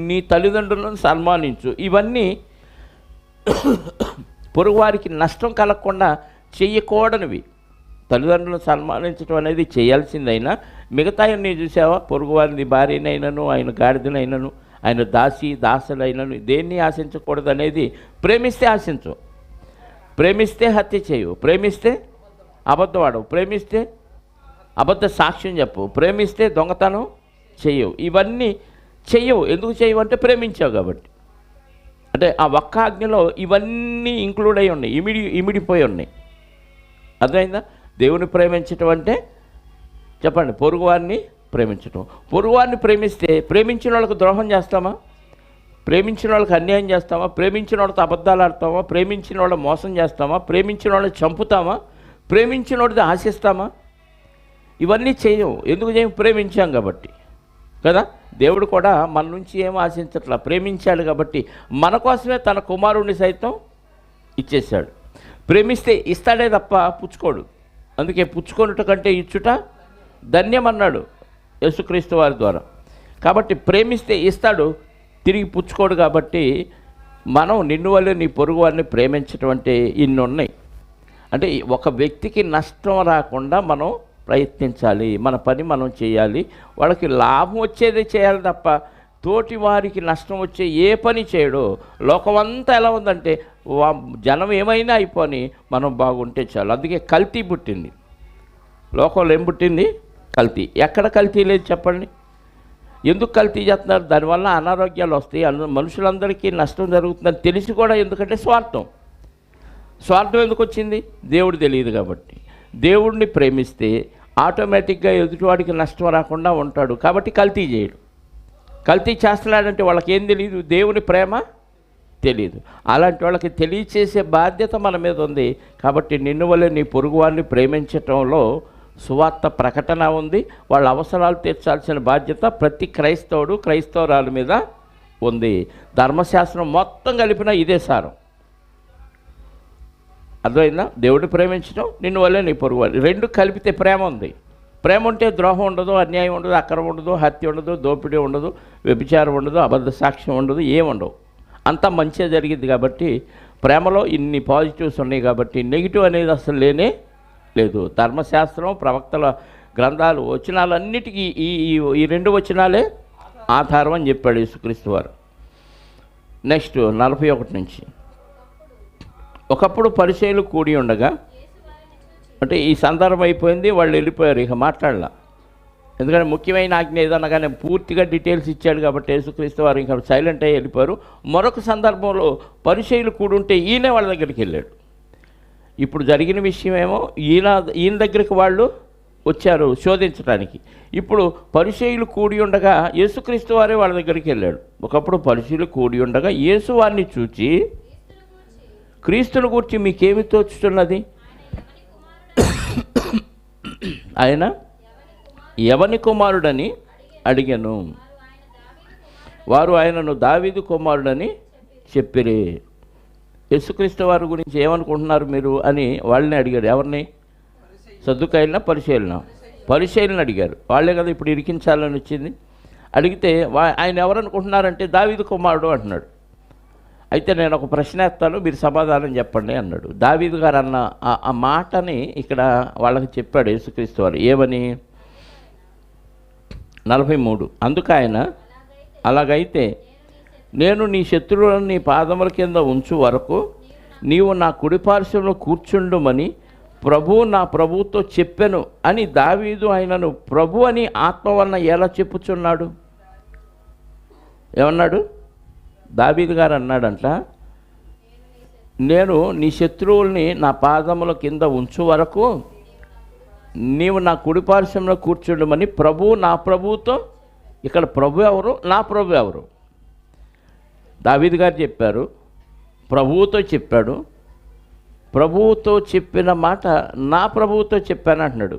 నీ తల్లిదండ్రులను సన్మానించు. ఇవన్నీ పొరుగువారికి నష్టం కలగకుండా చెయ్యకూడనివి. తల్లిదండ్రులను సన్మానించడం అనేది చేయాల్సిందైనా మిగతా నీ చూసావా? పొరుగువారిని భార్యనైనను, ఆయన గాడిదనైనను, ఆయన దాసులైనను దేన్ని ఆశించకూడదు అనేది. ప్రేమిస్తే ఆశించు, ప్రేమిస్తే హత్య చేయు, ప్రేమిస్తే అబద్ధవాడవు, ప్రేమిస్తే అబద్ధ సాక్ష్యం చెప్పు, ప్రేమిస్తే దొంగతనం చెయ్యవు. ఇవన్నీ చెయ్యవు. ఎందుకు చెయ్యవు అంటే ప్రేమించావు కాబట్టి. అంటే ఆ ఒక్క ఆజ్ఞలో ఇవన్నీ ఇంక్లూడ్ అయి ఉన్నాయి, ఇమిడిపోయి ఉన్నాయి. అర్థమైందా? దేవుని ప్రేమించటం అంటే చెప్పండి, పొరుగువారిని ప్రేమించటం. పొరుగువారిని ప్రేమిస్తే ప్రేమించిన వాళ్ళకు ద్రోహం చేస్తామా? ప్రేమించిన వాళ్ళకి అన్యాయం చేస్తామా? ప్రేమించిన వాళ్ళతో అబద్ధాలు ఆడతామా? ప్రేమించిన వాళ్ళ మోసం చేస్తామా? ప్రేమించిన వాళ్ళని చంపుతామా? ప్రేమించిన వాడిది ఆశిస్తామా? ఇవన్నీ చేయము. ఎందుకు చేయము? ప్రేమించాం కాబట్టి కదా. దేవుడు కూడా మన నుంచి ఏం ఆశించట్లా, ప్రేమించాడు కాబట్టి మన కోసమే తన కుమారుణ్ణి సైతం ఇచ్చేశాడు. ప్రేమిస్తే ఇస్తాడే తప్ప పుచ్చుకోడు. అందుకే పుచ్చుకొనుట కంటే ఇచ్చుట ధన్యమన్నాడు యేసుక్రీస్తు వారి ద్వారా. కాబట్టి ప్రేమిస్తే ఇస్తాడు, తిరిగి పుచ్చుకోడు. కాబట్టి మనం నిన్ను వల్లే నీ పొరుగు వారిని ప్రేమించడం అంటే ఇన్ని ఉన్నాయి. అంటే ఒక వ్యక్తికి నష్టం రాకుండా మనం ప్రయత్నించాలి, మన పని మనం చేయాలి. వాళ్ళకి లాభం వచ్చేదే చేయాలి తప్ప తోటి వారికి నష్టం వచ్చే ఏ పని చేయడో. లోకమంతా ఎలా ఉందంటే జనం ఏమైనా అయిపోని మనం బాగుంటే చాలు. అందుకే కల్తీ పుట్టింది. లోకంలో ఏం పుట్టింది? కల్తీ. ఎక్కడ కల్తీ లేదు చెప్పండి? ఎందుకు కల్తీ చేస్తున్నారు? దానివల్ల అనారోగ్యాలు వస్తాయి, మనుషులందరికీ నష్టం జరుగుతుందని తెలిసి కూడా. ఎందుకంటే స్వార్థం ఎందుకు వచ్చింది? దేవుడు తెలియదు కాబట్టి. దేవుడిని ప్రేమిస్తే ఆటోమేటిక్గా ఎదుటివాడికి నష్టం రాకుండా ఉంటాడు. కాబట్టి కల్తీ చేయడు. కల్తీ చేస్తున్నాడంటే వాళ్ళకి ఏం తెలియదు? దేవుని ప్రేమ తెలియదు. అలాంటి వాళ్ళకి తెలియచేసే బాధ్యత మన మీద ఉంది. కాబట్టి నిన్ను వల్లే నీ పొరుగువారిని ప్రేమించటంలో సువార్త ప్రకటన ఉంది. వాళ్ళ అవసరాలు తీర్చాల్సిన బాధ్యత ప్రతి క్రైస్తవురాల మీద ఉంది. ధర్మశాస్త్రం మొత్తం కలిపిన ఇదే సారం. అర్థమైందా? దేవుడిని ప్రేమించడం, నిన్ను వల్లే నీ పొరుగు వాళ్ళు, రెండు కలిపితే ప్రేమ ఉంది. ప్రేమ ఉంటే ద్రోహం ఉండదు, అన్యాయం ఉండదు, అక్రమం ఉండదు, హత్య ఉండదు, దోపిడీ ఉండదు, వ్యభిచారం ఉండదు, అబద్ధ సాక్ష్యం ఉండదు, ఏముండవు. అంతా మంచిగా జరిగింది. కాబట్టి ప్రేమలో ఇన్ని పాజిటివ్స్ ఉన్నాయి. కాబట్టి నెగిటివ్ అనేది అసలు లేనే లేదు. ధర్మశాస్త్రం, ప్రవక్తల గ్రంథాలు, వచనాలన్నిటికీ ఈ రెండు వచనాలే ఆధారం అని చెప్పాడు యేసుక్రీస్తు వారు. నెక్స్ట్ 41 నుంచి, ఒకప్పుడు పరిచయులు కూడి ఉండగా, అంటే ఈ సందర్భం అయిపోయింది, వాళ్ళు వెళ్ళిపోయారు, ఇక మాట్లాడలా. ఎందుకంటే ముఖ్యమైన ఆజ్ఞ ఏదనగానే పూర్తిగా డీటెయిల్స్ ఇచ్చాడు కాబట్టి యేసుక్రీస్తు వారు ఇంకా సైలెంట్ అయ్యి వెళ్ళిపోయారు. మరొక సందర్భంలో పరిచయులు కూడుంటే ఈయనే వాళ్ళ దగ్గరికి వెళ్ళాడు. ఇప్పుడు జరిగిన విషయం ఏమో ఈయన దగ్గరికి వాళ్ళు వచ్చారు శోధించడానికి. ఇప్పుడు పరిచయులు కూడి ఉండగా యేసుక్రీస్తు వారే వాళ్ళ దగ్గరికి వెళ్ళాడు. ఒకప్పుడు పరిచయులు కూడి ఉండగా యేసు వారిని చూచి, క్రీస్తుని గురించి మీకేమి తోచుతున్నది? ఆయన ఎవని కుమారుడని అడిగాను. వారు ఆయనను దావీదు కుమారుడని చెప్పిరి. యేసుక్రీస్తు వారి గురించి ఏమనుకుంటున్నారు మీరు అని వాళ్ళని అడిగారు. ఎవరిని? సద్దుకాయలనా పరిచయులనా? పరిచయులను అడిగారు. వాళ్ళే కదా ఇప్పుడు ఇరికించాలని వచ్చింది. అడిగితే ఆయన ఎవరనుకుంటున్నారంటే దావీదు కుమారుడు అంటున్నాడు. అయితే నేను ఒక ప్రశ్న వేస్తాను, మీరు సమాధానం చెప్పండి అన్నాడు. దావీదు గారు అన్న ఆ మాటని ఇక్కడ వాళ్ళకి చెప్పాడు యేసుక్రీస్తు వారు. ఏమని? 43, అందుకు ఆయన, అలాగైతే నేను నీ శత్రువులను నీ పాదముల కింద ఉంచు వరకు నీవు నా కుడిపార్శ్వంలో కూర్చుండుమని ప్రభువు నా ప్రభువుతో చెప్పెను అని దావీదు ఆయనను ప్రభు అని ఆత్మ వలన ఎలా చెప్పుచున్నాడు? ఏమన్నాడు? దావీదు గారు అన్నాడంట, నేను నీ శత్రువుల్ని నా పాదముల కింద ఉంచు వరకు నీవు నా కుడిపార్శ్వంలో కూర్చుండమని ప్రభువు నా ప్రభువుతో. ఇక్కడ ప్రభు ఎవరు? నా ప్రభు ఎవరు? దావీదు గారు చెప్పారు, ప్రభువుతో చెప్పాడు. ప్రభువుతో చెప్పిన మాట నా ప్రభువుతో చెప్పాను అంటున్నాడు.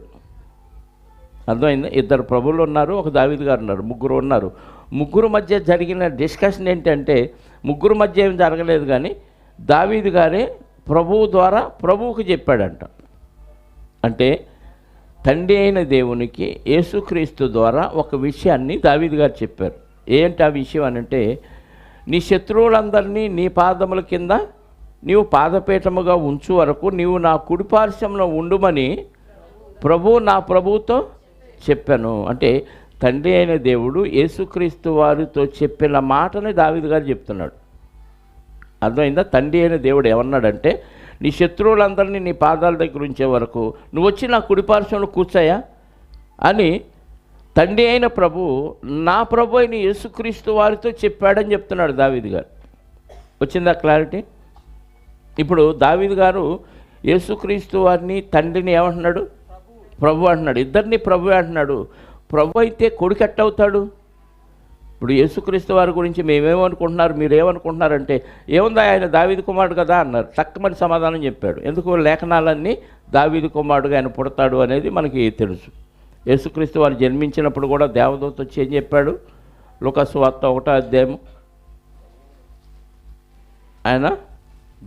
అర్థమైంది? ఇద్దరు ప్రభువులు ఉన్నారు, ఒక దావీదు గారు ఉన్నారు, ముగ్గురు ఉన్నారు. ముగ్గురు మధ్య జరిగిన డిస్కషన్ ఏంటంటే, ముగ్గురు మధ్య ఏం జరగలేదు, కానీ దావీదు గారే ప్రభువు ద్వారా ప్రభువుకు చెప్పాడంట. అంటే తండ్రి అయిన దేవునికి యేసుక్రీస్తు ద్వారా ఒక విషయాన్ని దావీదు గారు చెప్పారు. ఏంటి ఆ విషయం అనంటే, నీ శత్రువులందరినీ నీ పాదముల కింద నీవు పాదపీఠముగా ఉంచు వరకు నీవు నా కుడిపార్శ్వంలో ఉండుమని ప్రభువు నా ప్రభువుతో చెప్పాను. అంటే తండ్రి అయిన దేవుడు యేసుక్రీస్తు వారితో చెప్పిన మాటని దావీదు గారు చెప్తున్నాడు. అర్థమైందా? తండ్రి అయిన దేవుడు ఏమన్నాడంటే, నీ శత్రువులందరినీ నీ పాదాల దగ్గర ఉంచే వరకు నువ్వు వచ్చి నా కుడిపార్శ్వంలో కూర్చాయా అని తండ్రి అయిన ప్రభు నా ప్రభు అయిన యేసుక్రీస్తు వారితో చెప్పాడని చెప్తున్నాడు దావీదు గారు. వచ్చిందా క్లారిటీ? ఇప్పుడు దావీదు గారు యేసుక్రీస్తు వారిని తండ్రిని ఏమంటున్నాడు? ప్రభు అంటున్నాడు. ఇద్దరిని ప్రభు అంటున్నాడు. ప్రభు అయితే కొడుకు ఎట్టవుతాడు? ఇప్పుడు యేసుక్రీస్తు వారి గురించి మేమేమనుకుంటున్నారు, మీరేమనుకుంటున్నారంటే, ఏముందా ఆయన దావీదు కుమారుడు కదా అన్నారు. చక్కమని సమాధానం చెప్పాడు. ఎందుకు? లేఖనాలన్నీ దావీదు కుమారుడుగా ఆయన పుడతాడు అనేది మనకి తెలుసు. యేసుక్రీస్తు వారు జన్మించినప్పుడు కూడా దేవదూత వచ్చి ఏం చెప్పాడు? లూకాసు వార్త 1వ అధ్యాయం, ఆయన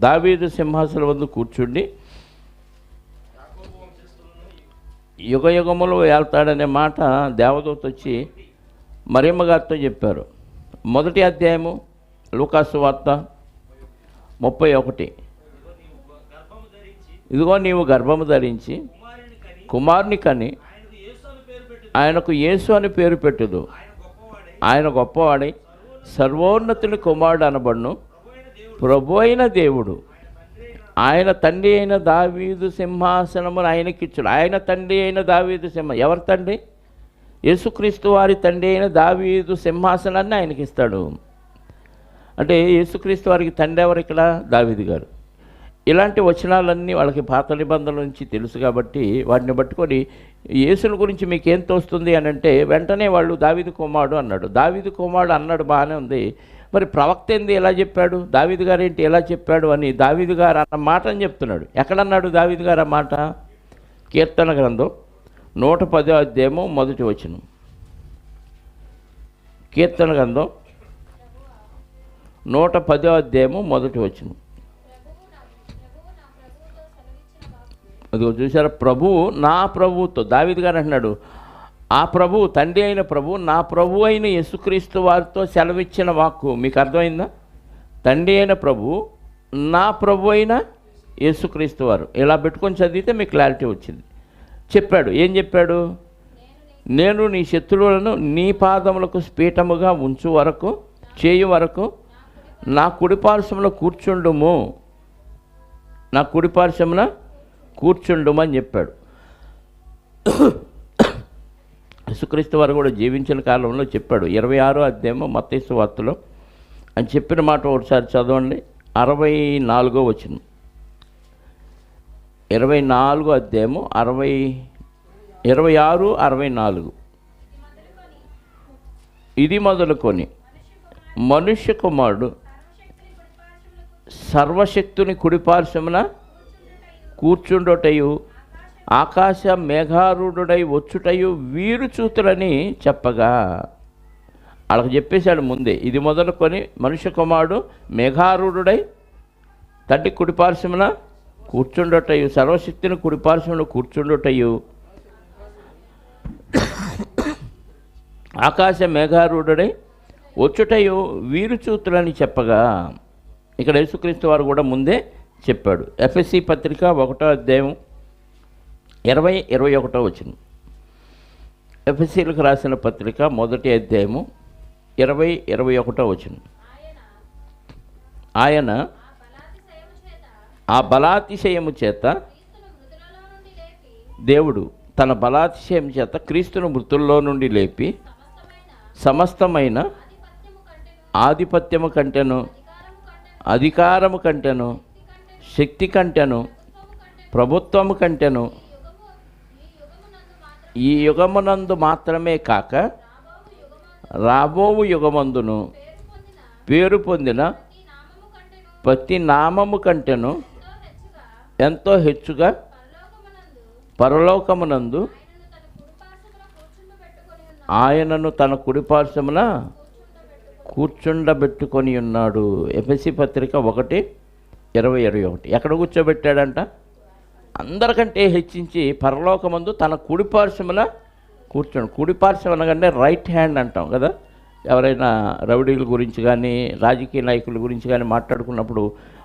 దావీదు సింహాసనం వద్ద కూర్చుండి యుగ యుగములు వెళ్తాడనే మాట దేవదూత వచ్చి మరియమ్మ గారితో చెప్పారు. 1వ అధ్యాయము లూకాసు వార్త 31, ఇదిగో నీవు గర్భము ధరించి కుమారుని కని ఆయనకు యేసు అని పేరు పెట్టుదు. ఆయన గొప్పవాడై సర్వోన్నతుని కుమారుడు అనబడును. ప్రభు అయిన దేవుడు ఆయన తండ్రి అయిన దావీదు సింహాసనమును ఆయనకిచ్చుడు. ఆయన తండ్రి అయిన దావీదు ఎవరి తండ్రి? యేసుక్రీస్తు వారి తండ్రి అయిన దావీదు సింహాసనాన్ని ఆయనకి ఇస్తాడు. అంటే యేసుక్రీస్తు వారికి తండ్రి ఎవరు? ఇక్కడ దావీదు గారు. ఇలాంటి వచనాలన్నీ వాళ్ళకి పాత నిబంధనల నుంచి తెలుసు కాబట్టి వాటిని పట్టుకొని యేసుని గురించి మీకేం తోస్తుంది అని అంటే వెంటనే వాళ్ళు దావీదు కుమారుడు అన్నాడు. దావీదు కుమారుడు అన్నాడు, బాగానే ఉంది. మరి ప్రవక్త ఏంది ఎలా చెప్పాడు? దావీదు గారు ఏంటి ఎలా చెప్పాడు అని దావీదు గారు అన్న మాట అని చెప్తున్నాడు. ఎక్కడన్నాడు దావీదు గారు ఆ మాట? కీర్తన గ్రంథం 110వ అధ్యాయము 1వ వచనం. కీర్తన గ్రంథం 110వ అధ్యాయము 1వ వచనం. అదిగో చూసారా, ప్రభువు నా ప్రభువుతో దావీదు గారు అంటున్నాడు, ఆ ప్రభువు తండ్రి అయిన ప్రభువు నా ప్రభు అయిన యేసుక్రీస్తు వారితో సెలవిచ్చిన వాక్కు. మీకు అర్థమైందా? తండ్రి అయిన ప్రభువు నా ప్రభు అయిన యేసుక్రీస్తు వారు, ఇలా పెట్టుకొని చదివితే మీకు క్లారిటీ వచ్చింది. చెప్పాడు, ఏం చెప్పాడు? నేను నీ శత్రువులను నీ పాదములకు పీఠముగా ఉంచు వరకు, చేయు వరకు నా కుడిపార్శ్వములో కూర్చుండుము, నా కుడిపార్శ్వమున కూర్చుండుమని చెప్పాడు. యేసుక్రీస్తు వారు కూడా జీవించిన కాలంలో చెప్పాడు. 26వ అధ్యాయము మత్తయి సువార్తలో అని చెప్పిన మాట ఒకసారి చదవండి. 64వ వచనం, 24వ అధ్యాయము 26, 64. ఇది మొదలుకొని మనుష్య కుమారుడు సర్వశక్తుని కుడిపార్శ్వమున కూర్చుండుటయు ఆకాశ మేఘారూఢుడై వచ్చుటయు వీరు చూతులని చెప్పగా, వాళ్ళకి చెప్పేశాడు ముందే. ఇది మొదలుకొని మనుష్య కుమారుడు మేఘారూఢుడై తండ్రి కుడిపార్శ్వమున కూర్చుండుటయు, సర్వశక్తిని కుడిపార్శ్వమున కూర్చుండుటయు ఆకాశ మేఘారూఢుడై వచ్చుటయు వీరు చూతులని చెప్పగా, ఇక్కడ యేసుక్రీస్తు వారు కూడా ముందే చెప్పాడు. ఎఫెసీ పత్రిక 1వ అధ్యాయం 20, 21 వచనం. ఎఫెసీలకు రాసిన పత్రిక 1వ అధ్యాయము 20, 21 వచనం. ఆయన ఆ బలాతిశయము చేత, దేవుడు తన బలాతిశయం చేత క్రీస్తును మృతుల్లో నుండి లేపి సమస్తమైన ఆధిపత్యము కంటెను, అధికారము కంటెను, శక్తి కంటెను, ప్రభుత్వము కంటెను ఈ యుగమునందు మాత్రమే కాక రాబోవు యుగమందును పేరు పొందిన ప్రతి నామము కంటెను ఎంతో హెచ్చుగా పరలోకమునందు ఆయనను తన కుడిపార్శ్వమున కూర్చుండబెట్టుకొని ఉన్నాడు. ఎఫెసీ పత్రిక 1, 20, 21. ఎక్కడ కూర్చోబెట్టాడంట? అందరికంటే హెచ్చించి పరలోకమందు తన కుడిపార్శ్వమున కూర్చోండి. కుడిపార్శ్వం అనగానే రైట్ హ్యాండ్ అంటాం కదా. ఎవరైనా రౌడీల గురించి కానీ రాజకీయ నాయకుల గురించి కానీ మాట్లాడుకున్నప్పుడు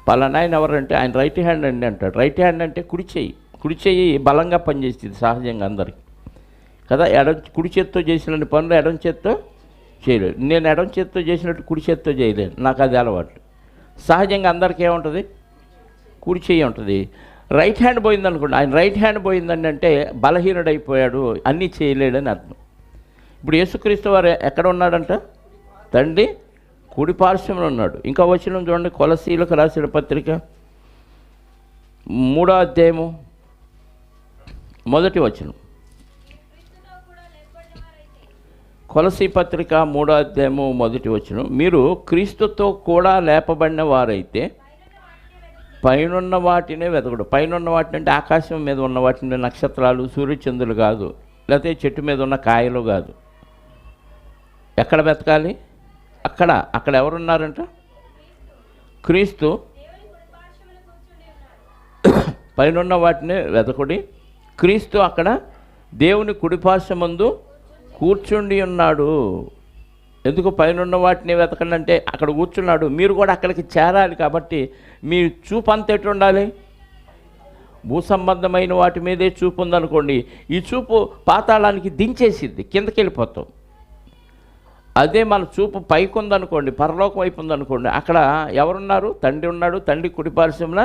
పలానా ఆయన ఎవరంటే ఆయన రైట్ హ్యాండ్ అండి అంటాడు. రైట్ హ్యాండ్ అంటే కుడి చెయ్యి. కుడి చెయ్యి బలంగా పనిచేస్తుంది సహజంగా అందరికి కదా. కుడి చేత్తో చేసిన పనులు ఎడం చేత్తో చేయలేదు. నేను ఎడం చేత్తో చేసినట్టు కుడి చేత్తో చేయలేను, నాకు అది అలవాటు. సహజంగా అందరికీ ఏముంటుంది? కుడి చెయ్యి ఉంటుంది. రైట్ హ్యాండ్ పోయిందనుకోండి, ఆయన రైట్ హ్యాండ్ పోయిందని అంటే బలహీనుడైపోయాడు, అన్నీ చేయలేడని అర్థం. ఇప్పుడు యేసుక్రీస్తు వారు ఎక్కడ ఉన్నాడంట? తండ్రి కుడి పార్శ్వమున ఉన్నాడు. ఇంకా వచనం చూడండి, కొలసీలకు రాసిన పత్రిక 3వ అధ్యాయము 1వ వచనం. కొలసీ పత్రిక 3వ అధ్యాయము 1వ వచనం. మీరు క్రీస్తుతో కూడా లేపబడిన వారైతే పైనున్న వాటినే వెతకడు. పైనున్న వాటిని అంటే ఆకాశం మీద ఉన్న వాటిని, నక్షత్రాలు, సూర్యచంద్రులు కాదు, లేకపోతే చెట్టు మీద ఉన్న కాయలు కాదు. ఎక్కడ వెతకాలి? అక్కడ ఎవరున్నారంట? క్రీస్తు. పైనున్న వాటిని వెతకుడి. క్రీస్తు అక్కడ దేవుని కుడిపార్శ్వమందు కూర్చుండి ఉన్నాడు. ఎందుకు పైనున్న వాటిని వెతకండి అంటే అక్కడ కూర్చున్నాడు. మీరు కూడా అక్కడికి చేరాలి. కాబట్టి మీ చూపు అంత ఎటు ఉండాలి? భూ సంబంధమైన వాటి మీదే చూపు ఉందనుకోండి, ఈ చూపు పాతాళానికి దించేసిద్ది, కిందకి వెళ్ళిపోతాం. అదే మన చూపు పైకి ఉందనుకోండి, పరలోకం వైపు ఉందనుకోండి, అక్కడ ఎవరున్నారు? తండ్రి ఉన్నాడు. తండ్రి కుడిపార్శ్వమున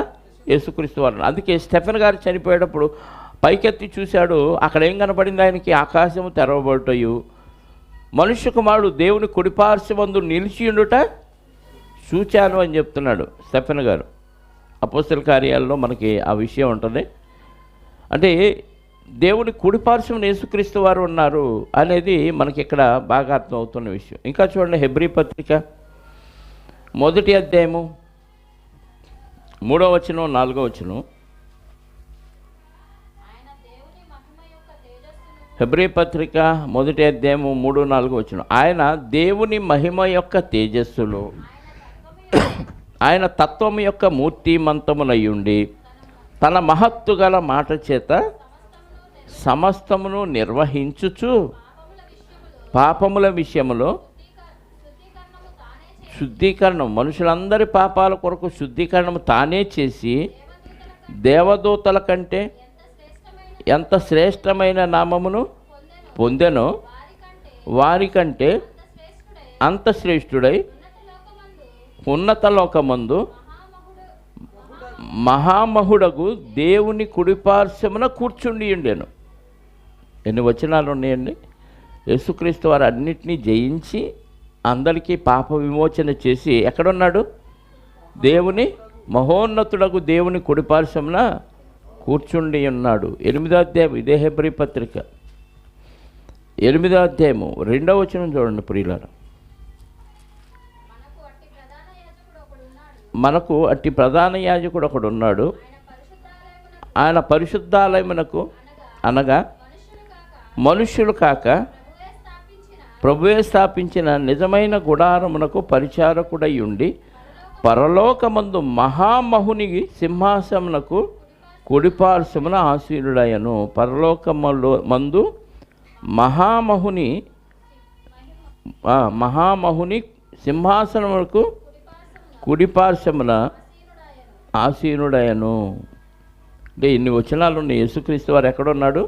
యేసుక్రీస్తు వారు. అందుకే స్టెఫెన్ గారు చనిపోయేటప్పుడు పైకెత్తి చూశాడు. అక్కడ ఏం కనపడింది ఆయనకి? ఆకాశము తెరవబడుటయు మనుష్య కుమారుడు దేవుని కుడిపార్శ్వమందు నిలిచియుండుట చూచాను అని చెప్తున్నాడు స్టెఫెన్ గారు. అపోస్తల కార్యాలలో మనకి ఆ విషయం ఉంటుంది. అంటే దేవుని కుడిపార్శ్వమున యేసుక్రీస్తు వారు ఉన్నారు అనేది మనకి ఇక్కడ బాగా అర్థం అవుతున్న విషయం. ఇంకా చూడండి, హెబ్రీ పత్రిక 1వ అధ్యాయము 3వ వచనం, 4వ వచనం. హెబ్రీ పత్రిక 1వ అధ్యాయము 3, 4 వచనం. ఆయన దేవుని మహిమ యొక్క తేజస్సులో ఆయన తత్వము యొక్క మూర్తిమంతమునయ్యుండి తన మహత్తు గల మాట చేత సమస్తమును నిర్వహించుచు పాపముల విషయములో శుద్ధీకరణం, మనుషులందరి పాపాల కొరకు శుద్ధీకరణము తానే చేసి దేవదూతల కంటే ఎంత శ్రేష్టమైన నామమును పొందెనో వారికంటే అంత శ్రేష్ఠుడై ఉన్నత లోకమందు మహామహుడగు దేవుని కుడిపార్శ్వమున కూర్చుండి ఉండెను. ఎన్ని వచనాలు ఉన్నాయండి? యేసుక్రీస్తు వారు అన్నిటినీ జయించి అందరికీ పాప విమోచన చేసి ఎక్కడున్నాడు? దేవుని మహోన్నతుడగు దేవుని కుడిపార్శ్వమున కూర్చుండి ఉన్నాడు. 8వ అధ్యాయం, ఇదే హెబ్రీ పత్రిక 8వ అధ్యాయము 2వ వచనం చూడండి ప్రియులారా. మనకు అట్టి ప్రధాన యాజకుడు ఒకడు ఉన్నాడు, ఆయన పరిశుద్ధాలయమునకు అనగా మనుష్యులు కాక ప్రభువే స్థాపించిన నిజమైన గుడారమునకు పరిచారకుడై ఉండి పరలోకమందు మహామహుని సింహాసమునకు కుడిపార్శ్వమున ఆసీనుడయను. మందు మహామహుని సింహాసనమునకు కుడిపార్శ్వమున ఆసీనుడయను. అంటే ఇన్ని వచనాలు ఉన్నాయి. యేసుక్రీస్తు వారు ఎక్కడున్నాడు?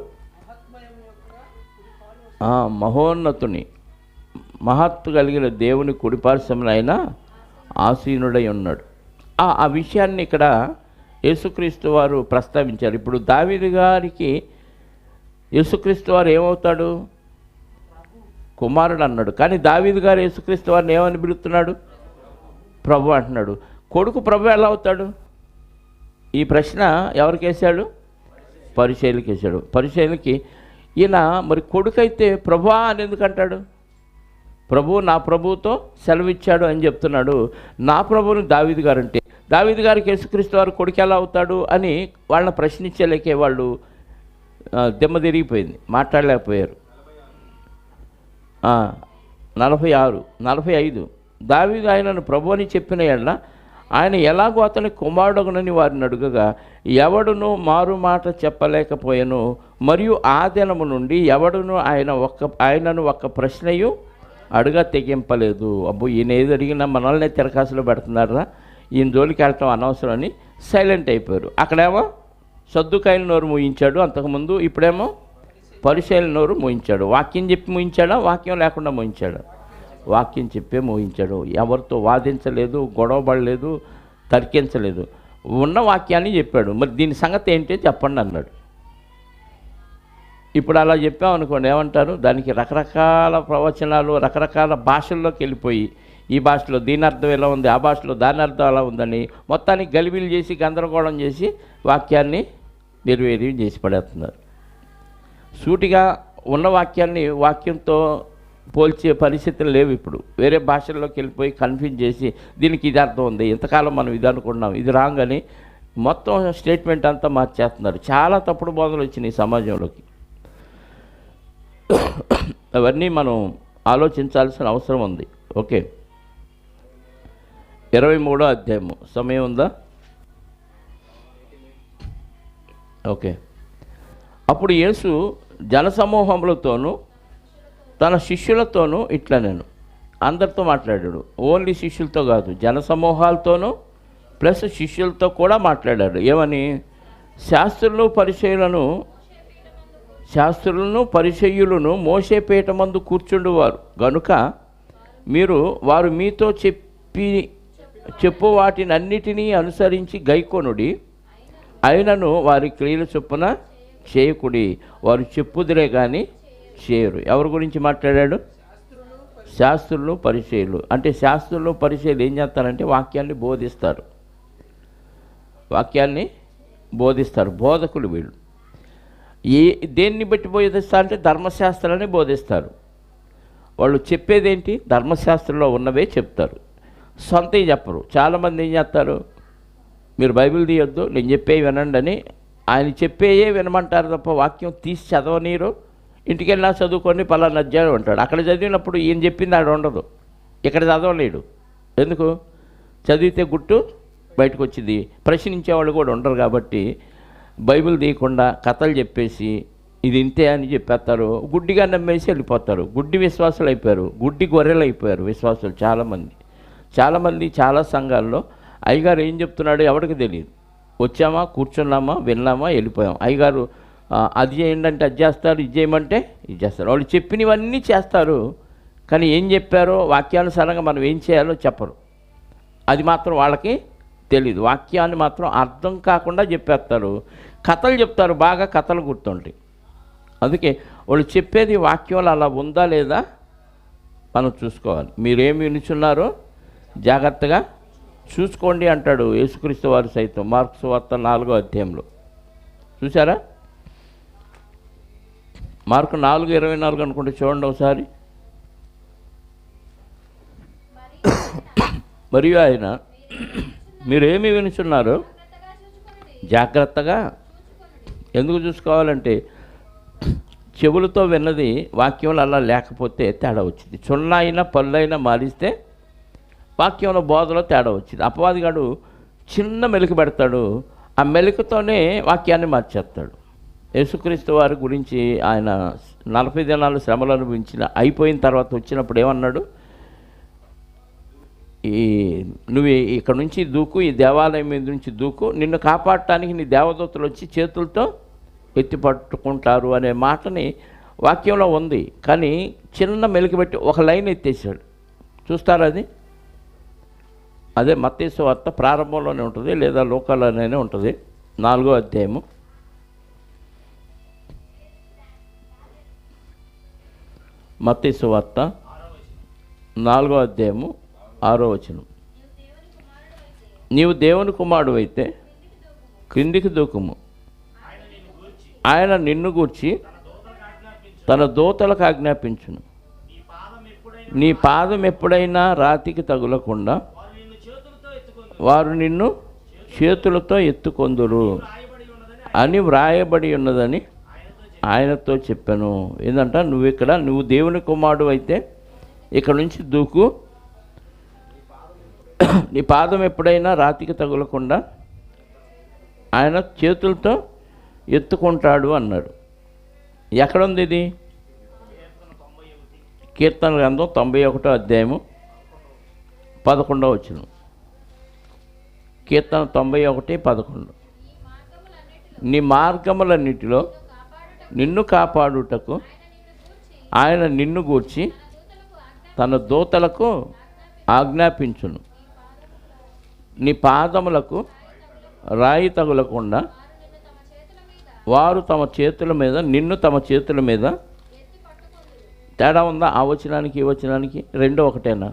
మహోన్నతుని మహత్తు కలిగిన దేవుని కుడిపార్శ్వమున ఆయన ఆసీనుడై ఉన్నాడు. ఆ విషయాన్ని ఇక్కడ యేసుక్రీస్తు వారు ప్రస్తావించారు. ఇప్పుడు దావీదు గారికి యేసుక్రీస్తు వారు ఏమవుతాడు? కుమారుడు అన్నాడు. కానీ దావీదు గారు యేసుక్రీస్తు వారిని ఏమని పిలుస్తున్నాడు? ప్రభు అంటున్నాడు. కొడుకు ప్రభు ఎలా అవుతాడు? ఈ ప్రశ్న ఎవరికి వేశాడు? పరిచయులకి వేశాడు. పరిచయులకి ఈయన మరి కొడుకైతే ప్రభువా అని ఎందుకు అంటాడు? ప్రభు నా ప్రభువుతో సెలవిచ్చాడు అని చెప్తున్నాడు. నా ప్రభువుని దావీదు గారు అంటే దావీదు గారికి యేసుక్రీస్తు వారు కొడుకు ఎలా అవుతాడు అని వాళ్ళని ప్రశ్నించలేకే వాళ్ళు దెమ్మ తిరిగిపోయింది, మాట్లాడలేకపోయారు. 45 దావీదు ఆయనను ప్రభు అని చెప్పిన ఎడల ఆయన ఎలాగో అతని కుమారుడగునని వారిని అడుగగా ఎవడును మారు మాట చెప్పలేకపోయాను. మరియు ఆ దినము నుండి ఎవడును ఆయనను ఒక్క ప్రశ్నయు అడుగా తెగింపలేదు. అబ్బో ఈయన ఏది అడిగినా మనల్ని తిరకాసులో పెడుతున్నారా, ఈయన జోలికి వెళ్ళటం అనవసరం అని సైలెంట్ అయిపోయారు. అక్కడేమో సద్దుకాయల నోరు మూయించాడు అంతకుముందు, ఇప్పుడేమో పరిచయుల నోరు మూయించాడు. వాక్యం చెప్పి మూయించాడా? వాక్యం లేకుండా మూయించాడు. వాక్యం చెప్పే మోహించాడు. ఎవరితో వాదించలేదు, గొడవపడలేదు, తర్కించలేదు. ఉన్న వాక్యాన్ని చెప్పాడు. మరి దీని సంగతి ఏంటో చెప్పండి అన్నాడు. ఇప్పుడు అలా చెప్పామనుకోండి ఏమంటారు? దానికి రకరకాల ప్రవచనాలు రకరకాల భాషల్లోకి వెళ్ళిపోయి ఈ భాషలో దీని అర్థం ఎలా ఉంది, ఆ భాషలో దాని అర్థం ఎలా ఉందని మొత్తానికి గలిబిలు చేసి గందరగోళం చేసి వాక్యాన్ని నిర్వీర్యం చేసి పడేస్తున్నారు. సూటిగా ఉన్న వాక్యాన్ని వాక్యంతో పోల్చే పరిస్థితులు లేవు. ఇప్పుడు వేరే భాషల్లోకి వెళ్ళిపోయి కన్ఫ్యూజ్ చేసి దీనికి ఇది అర్థం ఉంది, ఇంతకాలం మనం ఇది అనుకున్నాం, ఇది రాంగ్ అని మొత్తం స్టేట్మెంట్ అంతా మార్చేస్తున్నారు. చాలా తప్పుడు బోధనలు వచ్చినాయి సమాజంలోకి. అవన్నీ మనం ఆలోచించాల్సిన అవసరం ఉంది. ఓకే, 23వ అధ్యాయము సమయం ఉందా? ఓకే. అప్పుడు యేసు జనసమూహములతోనూ తన శిష్యులతోనూ ఇట్లా నేను అందరితో మాట్లాడాడు. ఓన్లీ శిష్యులతో కాదు, జనసమూహాలతోనూ ప్లస్ శిష్యులతో కూడా మాట్లాడాడు. ఏమని? శాస్త్రులను పరిసయ్యులను మోషే పీఠమందు కూర్చుండువారు గనుక వారు మీతో చెప్పు వాటినన్నిటినీ అనుసరించి గైకొనుడి, అయినను వారి క్రియల చొప్పున చేయకుడి. వారు చెప్పుదురే కానీ చేయరు. ఎవరి గురించి మాట్లాడాడు? శాస్త్రులు పరిచయులు. అంటే శాస్త్రులు పరిచయులు ఏం చేస్తారంటే వాక్యాన్ని బోధిస్తారు. బోధకులు వీళ్ళు. దేన్ని బట్టి బోధిస్తారంటే ధర్మశాస్త్రాన్ని బోధిస్తారు. వాళ్ళు చెప్పేదేంటి? ధర్మశాస్త్రంలో ఉన్నవే చెప్తారు, సొంతవి చెప్పరు. చాలామంది ఏం చేస్తారు? మీరు బైబిల్ తీయొద్దు, నేను చెప్పేవి వినండి అని ఆయన చెప్పేయే వినమంటారు తప్ప వాక్యం తీసి చదవనీరు. ఇంటికి వెళ్ళినా చదువుకొని పలానా అధ్యాయం ఉంటాడు. అక్కడ చదివినప్పుడు ఈయన చెప్పింది ఆడ ఉండదు, ఇక్కడ చదవలేడు. ఎందుకు? చదివితే గుట్టు బయటకు వచ్చింది. ప్రశ్నించేవాళ్ళు కూడా ఉండరు కాబట్టి బైబిల్ తీయకుండా కథలు చెప్పేసి ఇది ఇంతే అని చెప్పేస్తారు, గుడ్డిగా నమ్మేసి వెళ్ళిపోతారు. గుడ్డి విశ్వాసులు అయిపోయారు, గుడ్డి గొర్రెలు అయిపోయారు విశ్వాసులు చాలామంది చాలా సంఘాల్లో అయ్యగారు ఏం చెప్తున్నాడో ఎవరికి తెలియదు. వచ్చామా, కూర్చున్నామా, విన్నామా, వెళ్ళిపోయాం. అయ్యగారు అది చేయండి అంటే అది చేస్తారు, ఇది చేయమంటే ఇది చేస్తారు. వాళ్ళు చెప్పినవన్నీ చేస్తారు, కానీ ఏం చెప్పారో వాక్యానుసారంగా మనం ఏం చేయాలో చెప్పరు. అది మాత్రం వాళ్ళకి తెలీదు. వాక్యాన్ని మాత్రం అర్థం కాకుండా చెప్పేస్తారు, కథలు చెప్తారు, బాగా కథలు గుర్తుంటాయి. అందుకే వాళ్ళు చెప్పేది వాక్యంలో అలా ఉందా లేదా మనం చూసుకోవాలి. మీరేమి వినుచున్నారో జాగ్రత్తగా చూసుకోండి అంటాడు యేసుక్రీస్తు వారు సైతం మార్కు సువార్త 4వ అధ్యాయంలో. చూసారా? మార్కు 4:24 అనుకుంటే చూడండి ఒకసారి. మరియు ఆయన మీరేమి వినుచున్నారో జాగ్రత్తగా. ఎందుకు చూసుకోవాలంటే చెవులతో విన్నది వాక్యంలో అలా లేకపోతే తేడా వచ్చింది. చున్నైనా పళ్ళైనా మారిస్తే వాక్యంలో బోధలో తేడా వచ్చింది. అపవాదిగాడు చిన్న మెలిక పెడతాడు, ఆ మెలికతోనే వాక్యాన్ని మార్చేస్తాడు. యేసుక్రీస్తు వారి గురించి ఆయన 40 దినాలు శ్రమలు అనుభవించిన అయిపోయిన తర్వాత వచ్చినప్పుడు ఏమన్నాడు? నువ్వు ఇక్కడ నుంచి దూకు, ఈ దేవాలయం మీద నుంచి దూకు, నిన్ను కాపాడటానికి నీ దేవదూతలు వచ్చి చేతులతో ఎత్తి పట్టుకుంటారు అనే మాటని వాక్యంలో ఉంది. కానీ చిన్న మెలికబెట్టి ఒక లైన్ ఎత్తేసాడు. చూస్తారా? అదే మత్తయి సువార్త ప్రారంభంలోనే ఉంటుంది, లేదా లోకాల్లోనే ఉంటుంది, 4వ అధ్యాయము. మత్తయి సువార్త 4వ అధ్యాయము 6వ వచనం. నీవు దేవుని కుమారుడు అయితే క్రిందికి దూకుము, ఆయన నిన్ను గూర్చి తన దూతలకు ఆజ్ఞాపించును. నీ పాదం ఎప్పుడైనా రాతికి తగులకుండా వారు నిన్ను చేతులతో ఎత్తుకొందురు అని వ్రాయబడి ఉన్నదని ఆయనతో చెప్పాను. ఏంటంట? నువ్వు దేవుని కుమారుడు అయితే ఇక్కడ నుంచి దూకు, నీ పాదం ఎప్పుడైనా రాతికి తగులకుండా ఆయన చేతులతో ఎత్తుకుంటాడు అన్నాడు. ఎక్కడుంది ఇది? కీర్తన గ్రంథం 91వ అధ్యాయము 11వ వచనం. కీర్తన 91:11. నీ మార్గములన్నిటిలో నిన్ను కాపాడుటకు ఆయన నిన్ను గూర్చి తన దూతలకు ఆజ్ఞాపించును. నీ పాదములకు రాయి తగులకుండా వారు తమ చేతుల మీద నిన్ను తమ చేతుల మీద. తేడా ఉందా ఆ వచనానికి ఈ వచనానికి? రెండో ఒకటేనా?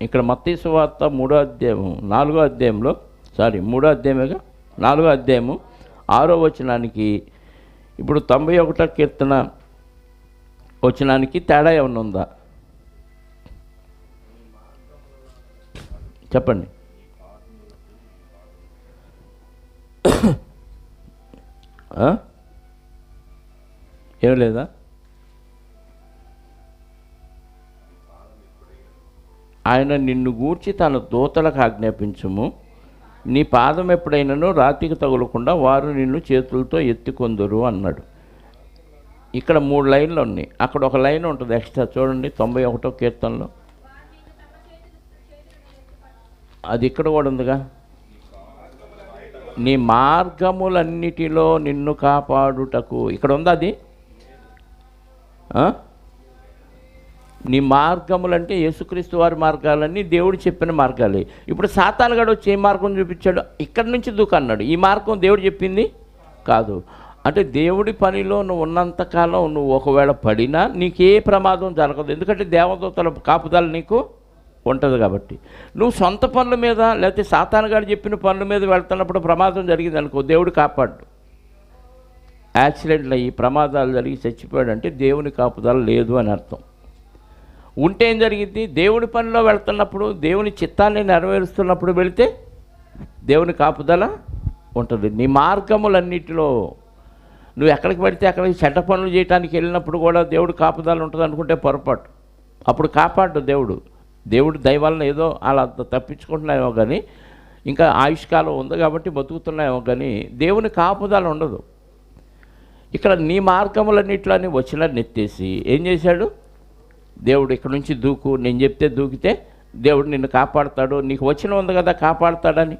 ఇక్కడ మత్తయి సువార్త 3వ అధ్యాయము 4వ అధ్యాయంలో 3వ అధ్యాయమేగా 4వ అధ్యాయము 6వ వచనానికి ఇప్పుడు 91వ కీర్తన వచనానికి తేడా ఏమన్నా ఉందా చెప్పండి. ఏం లేదా? ఆయన నిన్ను గూర్చి తన దూతలకు ఆజ్ఞాపించుము, నీ పాదం ఎప్పుడైనానో రాతికి తగులకుండా వారు నిన్ను చేతులతో ఎత్తుకొందురు అన్నాడు. ఇక్కడ 3 లైన్లు ఉన్నాయి, అక్కడ ఒక లైన్ ఉంటుంది ఎక్స్ట్రా. చూడండి 91వ కీర్తనలో అది ఇక్కడ కూడా ఉందిగా. నీ మార్గములన్నిటిలో నిన్ను కాపాడుటకు ఇక్కడ ఉంది అది. నీ మార్గములంటే యేసుక్రీస్తు వారి మార్గాలన్నీ దేవుడు చెప్పిన మార్గాలే. ఇప్పుడు సాతానుగాడు వచ్చి ఏ మార్గం చూపించాడు? ఇక్కడి నుంచి దూకు అన్నాడు. ఈ మార్గం దేవుడు చెప్పింది కాదు. అంటే దేవుడి పనిలో నువ్వు ఉన్నంతకాలం నువ్వు ఒకవేళ పడినా నీకే ప్రమాదం జరగదు, ఎందుకంటే దేవదూతల కాపుదల నీకు ఉంటుంది కాబట్టి. నువ్వు సొంత పనుల మీద లేకపోతే సాతానుగాడు చెప్పిన పనుల మీద వెళ్తున్నప్పుడు ప్రమాదం జరిగింది అనుకో, దేవుడు కాపాడు. యాక్సిడెంట్లు అయ్యి ప్రమాదాలు జరిగి చచ్చిపోయాడంటే దేవుని కాపుదల లేదు అని అర్థం. ఉంటే ఏం జరిగింది? దేవుడి పనిలో వెళ్తున్నప్పుడు, దేవుని చిత్తాన్ని నెరవేరుస్తున్నప్పుడు వెళితే దేవుని కాపుదల ఉంటుంది. నీ మార్గములన్నిటిలో నువ్వు ఎక్కడికి పడితే అక్కడికి చెడ్డ పనులు చేయడానికి వెళ్ళినప్పుడు కూడా దేవుడు కాపుదల ఉంటుంది అనుకుంటే పొరపాటు. అప్పుడు కాపాడు దేవుడు దయ వలన ఏదో అలా తప్పించుకుంటున్నామో. కానీ ఇంకా ఆయుష్కాలం ఉంది కాబట్టి బతుకుతున్నాయేమో, కానీ దేవుని కాపుదల ఉండదు. ఇక్కడ నీ మార్గములన్నిట్లోని వచనాన్ని ఎత్తేసి ఏం చేశాడు? దేవుడు ఇక్కడ నుంచి దూకు, నేను చెప్తే దూకితే దేవుడు నిన్ను కాపాడుతాడు, నీకు వచనం ఉంది కదా కాపాడుతాడని,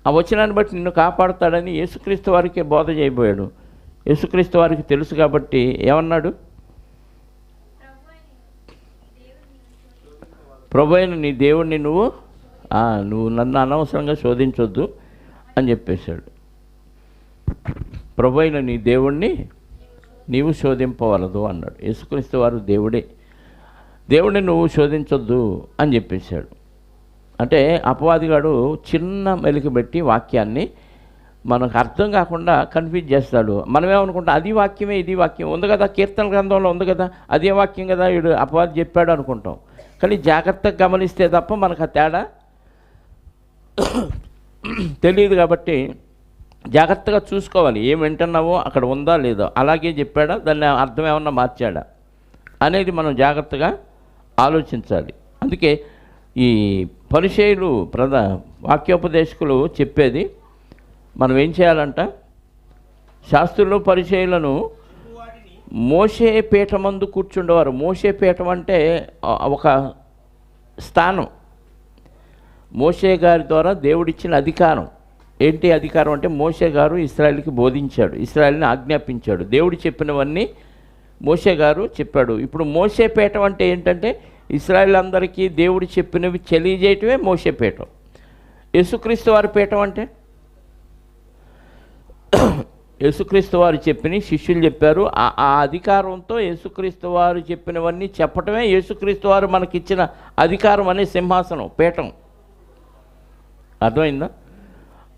ఆ వచనాన్ని బట్టి నిన్ను కాపాడుతాడని యేసుక్రీస్తు వారికి బోధ చేయబోయాడు. యేసుక్రీస్తు వారికి తెలుసు కాబట్టి ఏమన్నాడు? ప్రభువైన నీ దేవుడిని నువ్వు నన్ను అనవసరంగా శోధించొద్దు అని చెప్పేశాడు. ప్రభువైన నీ దేవుణ్ణి నీవు శోధింపవలదు అన్నాడు. యేసుక్రీస్తు వారు దేవుడే, దేవుడిని నువ్వు శోధించొద్దు అని చెప్పేశాడు. అంటే అపవాదిగాడు చిన్న మెలికి పెట్టి వాక్యాన్ని మనకు అర్థం కాకుండా కన్ఫ్యూజ్ చేస్తాడు. మనమేమనుకుంటాం అది వాక్యమే ఇది వాక్యం ఉంది కదా, కీర్తన గ్రంథంలో ఉంది కదా, అదే వాక్యం కదా వీడు అపవాది చెప్పాడు అనుకుంటాం. కానీ జాగ్రత్తగా గమనిస్తే తప్ప మనకు ఆ తేడా తెలియదు. కాబట్టి జాగ్రత్తగా చూసుకోవాలి, ఏం వింటున్నావో అక్కడ ఉందా లేదా, అలాగే చెప్పాడా, దాన్ని అర్థం ఏమన్నా మార్చాడా అనేది మనం జాగ్రత్తగా ఆలోచించాలి. అందుకే ఈ పరిచయులు వాక్యోపదేశకులు చెప్పేది మనం ఏం చేయాలంట, శాస్త్రులు పరిచయులను మోషే పీఠమందు కూర్చుండేవారు. మోషే పీఠం అంటే ఒక స్థానం, మోషే గారి ద్వారా దేవుడిచ్చిన అధికారం. ఏంటి అధికారం అంటే మోషే గారు ఇశ్రాయేలుకి బోధించాడు, ఇశ్రాయేలుని ఆజ్ఞాపించాడు, దేవుడు చెప్పినవన్నీ మోషే గారు చెప్పాడు. ఇప్పుడు మోషే పీఠం అంటే ఏంటంటే ఇశ్రాయేల్ అందరికీ దేవుడు చెప్పినవి తెలియజేయటమే మోషే పీఠం. యేసుక్రీస్తు వారి పీఠం అంటే యేసుక్రీస్తు వారు చెప్పిన శిష్యులు చెప్పారు, ఆ అధికారంతో యేసుక్రీస్తు వారు చెప్పినవన్నీ చెప్పటమే యేసుక్రీస్తు వారు మనకిచ్చిన అధికారం అనే సింహాసనం, పీఠం. అర్థమైందా?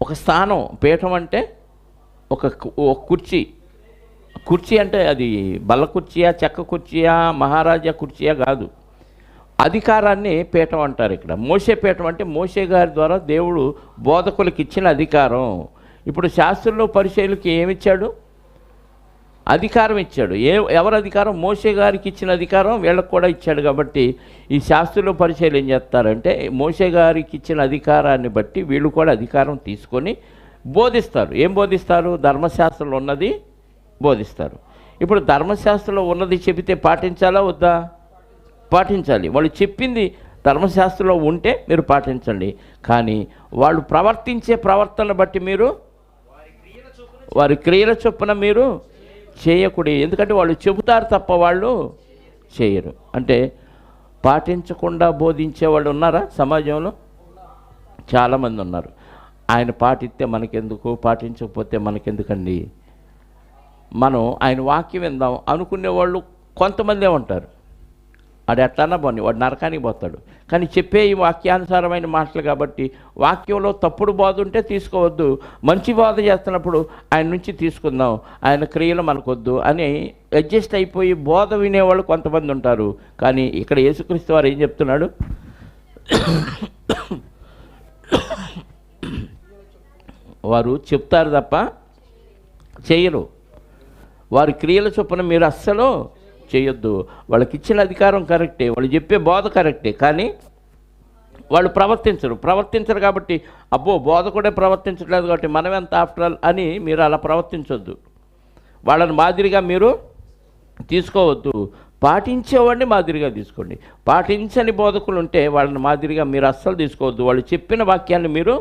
ఒక స్థానం. పీఠం అంటే ఒక కుర్చీ. కుర్చీ అంటే అది బల్ల కుర్చీయా, చెక్క కుర్చీయా, మహారాజా కుర్చీయా కాదు. అధికారాన్ని పీఠం అంటారు. ఇక్కడ మోషే పీఠం అంటే మోషే గారి ద్వారా దేవుడు బోధకులకు ఇచ్చిన అధికారం. ఇప్పుడు శాస్త్రులు పరిచయులకి ఏమిచ్చాడు? అధికారం ఇచ్చాడు. ఎవరి అధికారం? మోషే గారికి ఇచ్చిన అధికారం వీళ్ళకు కూడా ఇచ్చాడు. కాబట్టి ఈ శాస్త్రులు పరిచయులు ఏం చేస్తారంటే మోషే గారికి ఇచ్చిన అధికారాన్ని బట్టి వీళ్ళు కూడా అధికారం తీసుకొని బోధిస్తారు. ఏం బోధిస్తారు? ధర్మశాస్త్రంలో ఉన్నది బోధిస్తారు. ఇప్పుడు ధర్మశాస్త్రంలో ఉన్నది చెబితే పాటించాలా వద్దా? పాటించాలి. వాళ్ళు చెప్పింది ధర్మశాస్త్రంలో ఉంటే మీరు పాటించండి. కానీ వాళ్ళు ప్రవర్తించే ప్రవర్తనను బట్టి మీరు వారి క్రియల చొప్పున మీరు చేయకూడదు. ఎందుకంటే వాళ్ళు చెబుతారు తప్ప వాళ్ళు చేయరు. అంటే పాటించకుండా బోధించే వాళ్ళు ఉన్నారా సమాజంలో? చాలామంది ఉన్నారు. ఆయన పాటిస్తే మనకెందుకు, పాటించకపోతే మనకెందుకండి, మనం ఆయన వాక్యం విందాం అనుకునేవాళ్ళు కొంతమందే ఉంటారు. వాడు ఎట్లన్నా పోనీ, వాడు నరకానికి పోతాడు. కానీ చెప్పే ఈ వాక్యానుసారమైన మాటలు కాబట్టి వాక్యంలో తప్పుడు బోధ ఉంటే తీసుకోవద్దు, మంచి బోధ చేస్తున్నప్పుడు ఆయన నుంచి తీసుకుందాం, ఆయన క్రియలు మనకొద్దు అని అడ్జస్ట్ అయిపోయి బోధ వినేవాళ్ళు కొంతమంది ఉంటారు. కానీ ఇక్కడ యేసుక్రీస్తు వారు ఏం చెప్తున్నాడు? వారు చెప్తారు తప్ప చేయరు. వారి క్రియల చొప్పున మీరు అస్సలు చేయొద్దు. వాళ్ళకి ఇచ్చిన అధికారం కరెక్టే, వాళ్ళు చెప్పే బోధ కరెక్టే, కానీ వాళ్ళు ప్రవర్తించరు కాబట్టి అబ్బో బోధ కూడా ప్రవర్తించట్లేదు కాబట్టి మనం ఎంత ఆఫ్టర్ ఆల్ అని మీరు అలా ప్రవర్తించొద్దు. వాళ్ళని మాదిరిగా మీరు తీసుకోవద్దు. పాటించేవాడిని మాదిరిగా తీసుకోండి. పాటించని బోధకులు ఉంటే వాళ్ళని మాదిరిగా మీరు అస్సలు తీసుకోవద్దు. వాళ్ళు చెప్పిన వాక్యాన్ని మీరు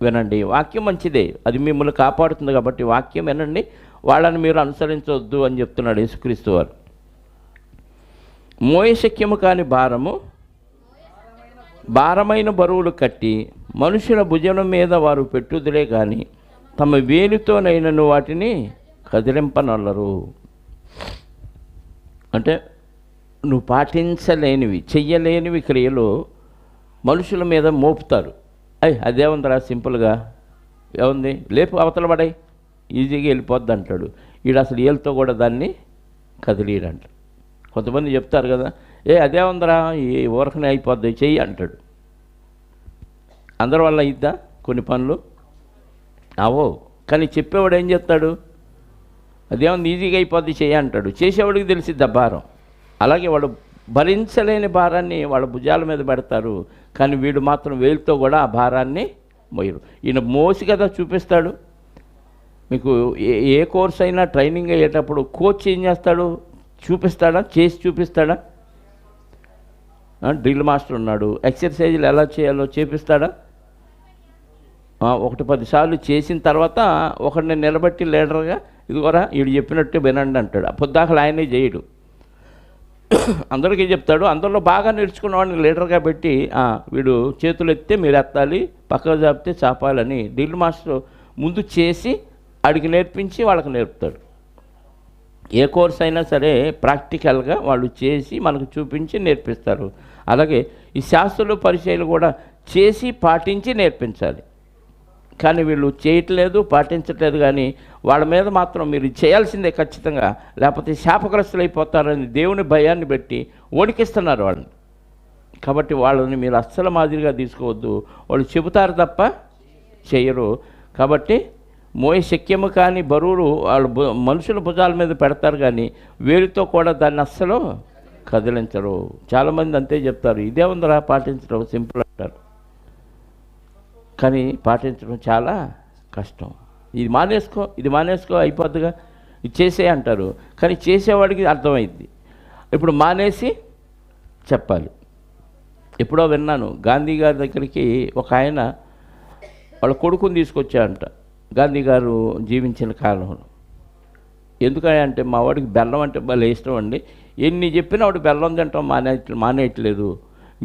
వినండి. వాక్యం మంచిదే, అది మిమ్మల్ని కాపాడుతుంది కాబట్టి వాక్యం వినండి, వాళ్ళని మీరు అనుసరించవద్దు అని చెప్తున్నాడు యేసుక్రీస్తు వారు. మోయశక్యము కాని భారమైన బరువులు కట్టి మనుషుల భుజం మీద వారు పెట్టుదులే కానీ తమ వేలితోనైనను వాటిని కదిలింపనొల్లరు. అంటే నువ్వు పాటించలేనివి, చెయ్యలేనివి క్రియలు మనుషుల మీద మోపుతారు. అదేముందిరా సింపుల్గా, ఏముంది, లేపు అవతల పడాయి, ఈజీగా వెళ్ళిపోద్ది అంటాడు. వీడు అసలు ఏళ్ళతో కూడా దాన్ని కదిలీడంట. కొంతమంది చెప్తారు కదా, అదేముందిరా ఈ ఊరకనే అయిపోద్ది చెయ్యి అంటాడు. అందరి వల్ల అయిద్దా కొన్ని పనులు? అవో. కానీ చెప్పేవాడు ఏం చెప్తాడు? అదేముంది ఈజీగా అయిపోద్ది చెయ్యి అంటాడు. చేసేవాడికి తెలిసిద్ది భారం. అలాగే వాడు భరించలేని భారాన్ని వాళ్ళ భుజాల మీద పెడతారు. కానీ వీడు మాత్రం వేలుతో కూడా ఆ భారాన్ని మోయరు. ఈయన మోసి కదా చూపిస్తాడు. మీకు ఏ కోర్స్ అయినా ట్రైనింగ్ అయ్యేటప్పుడు కోచ్ ఏం చేస్తాడు? చూపిస్తాడా? చేసి చూపిస్తాడా? డ్రిల్ మాస్టర్ ఉన్నాడు, ఎక్సర్సైజులు ఎలా చేయాలో చేపిస్తాడా? 1-10 సార్లు చేసిన తర్వాత ఒకడిని నిలబెట్టి లీడర్గా ఇదిగోరా వీడు చెప్పినట్టు వినండి అంటాడు. పొద్దాకలు ఆయనే చేయడు, అందరికీ చెప్తాడు. అందరిలో బాగా నేర్చుకున్న వాడిని లీడర్గా పెట్టి వీడు చేతులు ఎత్తే మీరు ఎత్తాలి, పక్కకు చాపితే చాపాలని డ్రిల్ మాస్టర్ ముందు చేసి ఆడికి నేర్పించి వాళ్ళకి నేర్పుతాడు. ఏ కోర్స్ అయినా సరే ప్రాక్టికల్గా వాళ్ళు చేసి మనకు చూపించి నేర్పిస్తారు. అలాగే ఈ శాస్త్రులు పరిచయాలు కూడా చేసి పాటించి నేర్పించాలి. కానీ వీళ్ళు చేయట్లేదు, పాటించట్లేదు. కానీ వాళ్ళ మీద మాత్రం మీరు చేయాల్సిందే ఖచ్చితంగా, లేకపోతే శాపగ్రస్తులైపోతారని దేవుని భయాన్ని బట్టి వణికిస్తున్నారు వాళ్ళని. కాబట్టి వాళ్ళని మీరు అస్సలు మాదిరిగా తీసుకోవద్దు. వాళ్ళు చెబుతారు తప్ప చేయరు. కాబట్టి మోయ శక్యము కాని బరువులు వాళ్ళు మనుషుల భుజాల మీద పెడతారు, కానీ వేలితో కూడా దాన్ని అస్సలు కదిలించరు. చాలామంది అంతే చెప్తారు, ఇదే ఉందరా పాటించడం సింపుల్ అంటారు. కానీ పాటించడం చాలా కష్టం. ఇది మానేసుకో అయిపోద్దిగా, ఇది చేసే అంటారు. కానీ చేసేవాడికి అర్థమైంది. ఇప్పుడు మానేసి చెప్పాలి. ఎప్పుడో విన్నాను, గాంధీ గారి దగ్గరికి ఒక ఆయన వాళ్ళ కొడుకుని తీసుకొచ్చాడంట గాంధీ గారు జీవించిన కాలంలో. ఎందుకంటే మా వాడికి బెల్లం అంటే భలే ఇష్టం అండి, ఎన్ని చెప్పినా వాడు బెల్లం తింటాం మానేయట్లేదు,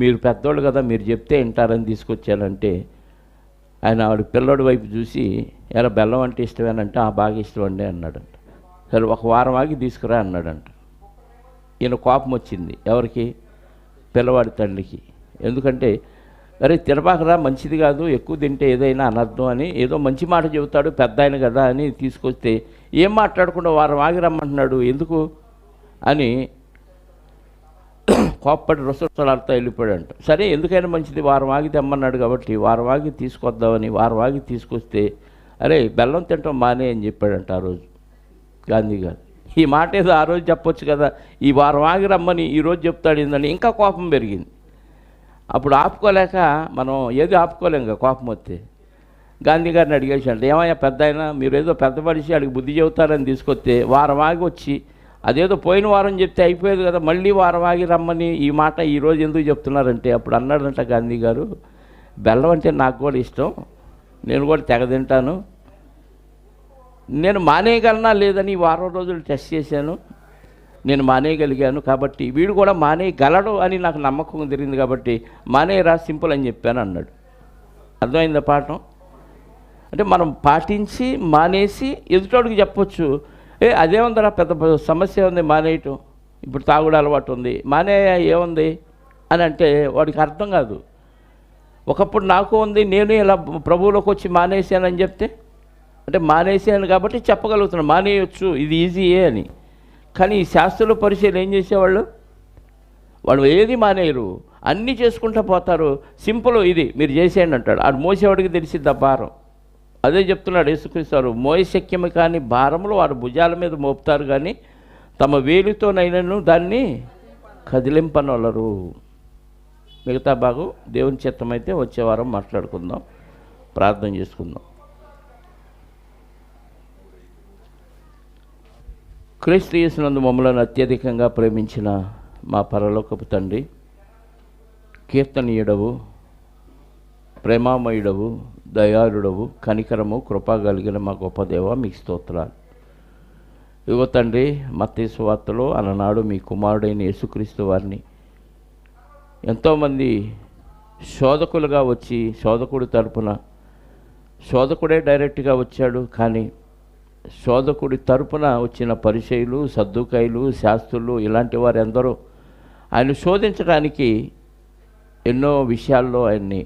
మీరు పెద్దోళ్ళు కదా మీరు చెప్తే వింటారని తీసుకొచ్చానంటే ఆయన వాడి పిల్లోడి వైపు చూసి, ఎలా బెల్లం అంటే ఇష్టమేనంటే బాగా ఇష్టం అండి అన్నాడంట. సరే 1 వారం ఆగి తీసుకురా అన్నాడంట. ఈయన కోపం వచ్చింది. ఎవరికి? పిల్లవాడి తండ్రికి. ఎందుకంటే అరే తినబాకరా, మంచిది కాదు, ఎక్కువ తింటే ఏదైనా అనర్థం అని ఏదో మంచి మాట చెబుతాడు పెద్ద ఆయన కదా అని తీసుకొస్తే ఏం మాట్లాడకుండా వారం ఆగి రమ్మంటున్నాడు ఎందుకు అని కోప్పటి రొసలాడుతూ వెళ్ళిపోయాడంట. సరే ఎందుకైనా మంచిది వారం ఆగి తెమ్మన్నాడు కాబట్టి వారం ఆగి తీసుకొద్దామని వారం ఆగి తీసుకొస్తే అరే బెల్లం తింటాం మానే అని చెప్పాడంట ఆ రోజు గాంధీ గారు. ఈ మాట ఏదో ఆ రోజు చెప్పొచ్చు కదా, ఈ వారం ఆగి రమ్మని ఈరోజు చెప్తాడు ఏందని ఇంకా కోపం పెరిగింది. అప్పుడు ఆపుకోలేక మనం ఏది ఆపుకోలేం కదా కోపం వస్తే. గాంధీ గారిని అడిగేసాడు, ఏమయ్యా పెద్ద అయినా మీరు ఏదో పెద్ద మనిషి అడిగి బుద్ధి చెబుతారని తీసుకొస్తే వారం ఆగి వచ్చి అదేదో పోయిన వారం చెప్తే అయిపోయేది కదా, మళ్ళీ వారం ఆగి రమ్మని ఈ మాట ఈరోజు ఎందుకు చెప్తున్నారంటే అప్పుడు అన్నాడంట గాంధీ గారు, బెల్లం అంటే నాకు కూడా ఇష్టం, నేను కూడా తెగ తింటాను, నేను మానేయగలనా లేదని వారం రోజులు టెస్ట్ చేశాను, నేను మానేయగలిగాను, కాబట్టి వీడు కూడా మానేయగలడు అని నాకు నమ్మకం తిరిగింది కాబట్టి మానేయరా సింపుల్ అని చెప్పాను అన్నాడు. అర్థమైందా పాఠం? అంటే మనం పాటించి మానేసి ఎదుటోడికి చెప్పొచ్చు, అదేముందరా పెద్ద సమస్య ఉంది మానేయటం, ఇప్పుడు తాగుడు అలవాటు ఉంది ఏముంది అని అంటే వాడికి అర్థం కాదు. ఒకప్పుడు నాకు ఉంది, నేను ఇలా ప్రభువులోకి వచ్చి మానేసానని చెప్తే అంటే మానేసాను కాబట్టి చెప్పగలుగుతున్నాను మానేయచ్చు, ఇది ఈజీయే అని. కానీ ఈ శాస్త్రుల పరిచయాలు ఏం చేసేవాళ్ళు, వాళ్ళు ఏది మానేయరు, అన్నీ చేసుకుంటూ పోతారు. సింపుల్ ఇది మీరు చేసేయండి అంటాడు. ఆడు మోసేవాడికి తెలిసిద్ది ఆ భారం. అదే చెప్తున్నాడు యేసుక్రీస్తు, మోయశక్యము కానీ భారములు వారు భుజాల మీద మోపుతారు కానీ తమ వేలితోనైనను దాన్ని కదిలింపనొల్లరు. మిగతా భాగం దేవుని చిత్తమైతే వచ్చే వారం మాట్లాడుకుందాం. ప్రార్థన చేసుకుందాం. క్రీస్తు యేసునందు మమ్మలను అత్యధికంగా ప్రేమించిన మా పరలోకపు తండ్రి, కీర్తనీయుడవు, ప్రేమామయుడవు, దయాళుడవు, కనికరము కృప కలిగిన మా గొప్ప దేవ మీకు స్తోత్రాలు. ఇగో తండ్రి, మత్తయి సువార్తలో అలనాడు మీ కుమారుడైన యేసుక్రీస్తు వారిని ఎంతోమంది శోధకులుగా వచ్చి శోధకుడి తరపున, శోధకుడే డైరెక్ట్గా వచ్చాడు, కానీ శోధకుడి తరపున వచ్చిన పరిసయ్యులు, సద్దూకాయులు, శాస్త్రులు ఇలాంటి వారు ఎందరో ఆయన శోధించడానికి ఎన్నో విషయాల్లో ఆయన్ని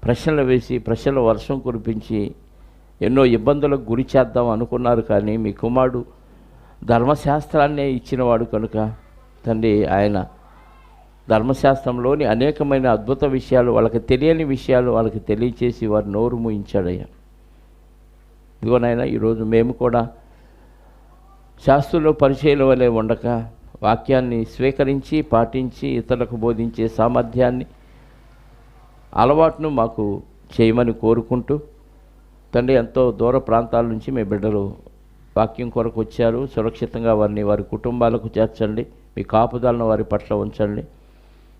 ప్రశ్నలు వేసి ప్రశ్నల వర్షం కురిపించి ఎన్నో ఇబ్బందులకు గురి చేద్దాం అనుకున్నారు. కానీ మీ కుమారుడు ధర్మశాస్త్రాన్నే ఇచ్చినవాడు కనుక తండ్రి, ఆయన ధర్మశాస్త్రంలోని అనేకమైన అద్భుత విషయాలు, వాళ్ళకి తెలియని విషయాలు వాళ్ళకి తెలియచేసి వారు నోరు మూయించాడయ్యా. ఇదిగోనైనా ఈరోజు మేము కూడా శాస్త్రులు పరిచయాల వలె ఉండక వాక్యాన్ని స్వీకరించి పాటించి ఇతరులకు బోధించే సామర్థ్యాన్ని, అలవాటును మాకు చేయమని కోరుకుంటూ, తండ్రి ఎంతో దూర ప్రాంతాల నుంచి మీ బిడ్డలు వాక్యం కొరకు వచ్చారు. సురక్షితంగా వారిని వారి కుటుంబాలకు చేర్చండి. మీ కాపుదలను వారి పట్ల ఉంచండి.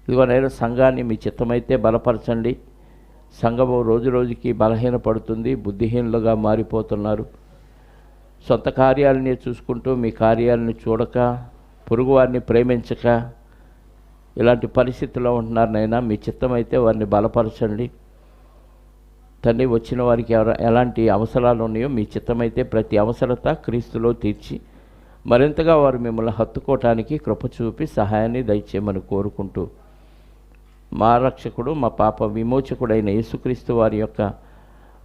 ఇదిగోనైనా సంఘాన్ని మీ చిత్తమైతే బలపరచండి. సంఘము రోజు రోజుకి బలహీనపడుతుంది, బుద్ధిహీనులుగా మారిపోతున్నారు. సొంత కార్యాలని చూసుకుంటూ మీ కార్యాలను చూడక, పొరుగువారిని ప్రేమించక ఇలాంటి పరిస్థితుల్లో ఉంటున్నారు. నైనా మీ చిత్తమైతే వారిని బలపరచండి తండ్రి. వచ్చిన వారికి ఎలాంటి అవసరాలు ఉన్నాయో మీ చిత్తమైతే ప్రతి అవసరత క్రీస్తులో తీర్చి మరింతగా వారు మిమ్మల్ని హత్తుకోవటానికి కృప చూపి సహాయాన్ని దయచేయమని కోరుకుంటూ, మా రక్షకుడు మా పాప విమోచకుడైన యేసుక్రీస్తు వారి యొక్క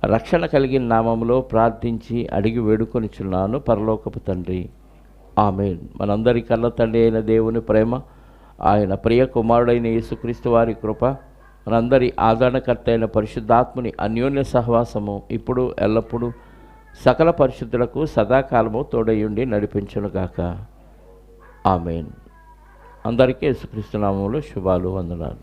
రక్షణ కలిగిన నామములో ప్రార్థించి అడిగి వేడుకొనిచున్నాను పరలోకపు తండ్రి, ఆమేన్. మనందరి కన్న తండ్రి అయిన దేవుని ప్రేమ, ఆయన ప్రియ కుమారుడైన యేసుక్రీస్తు వారి కృప, మనందరి ఆదరణకర్త అయిన పరిశుద్ధాత్ముని అన్యోన్య సహవాసము ఇప్పుడు ఎల్లప్పుడూ సకల పరిశుద్ధులకు సదాకాలము తోడయుండి నడిపించునుగాక, ఆమేన్. అందరికీ యేసుక్రీస్తు నామములో శుభాలు, వందనాలు.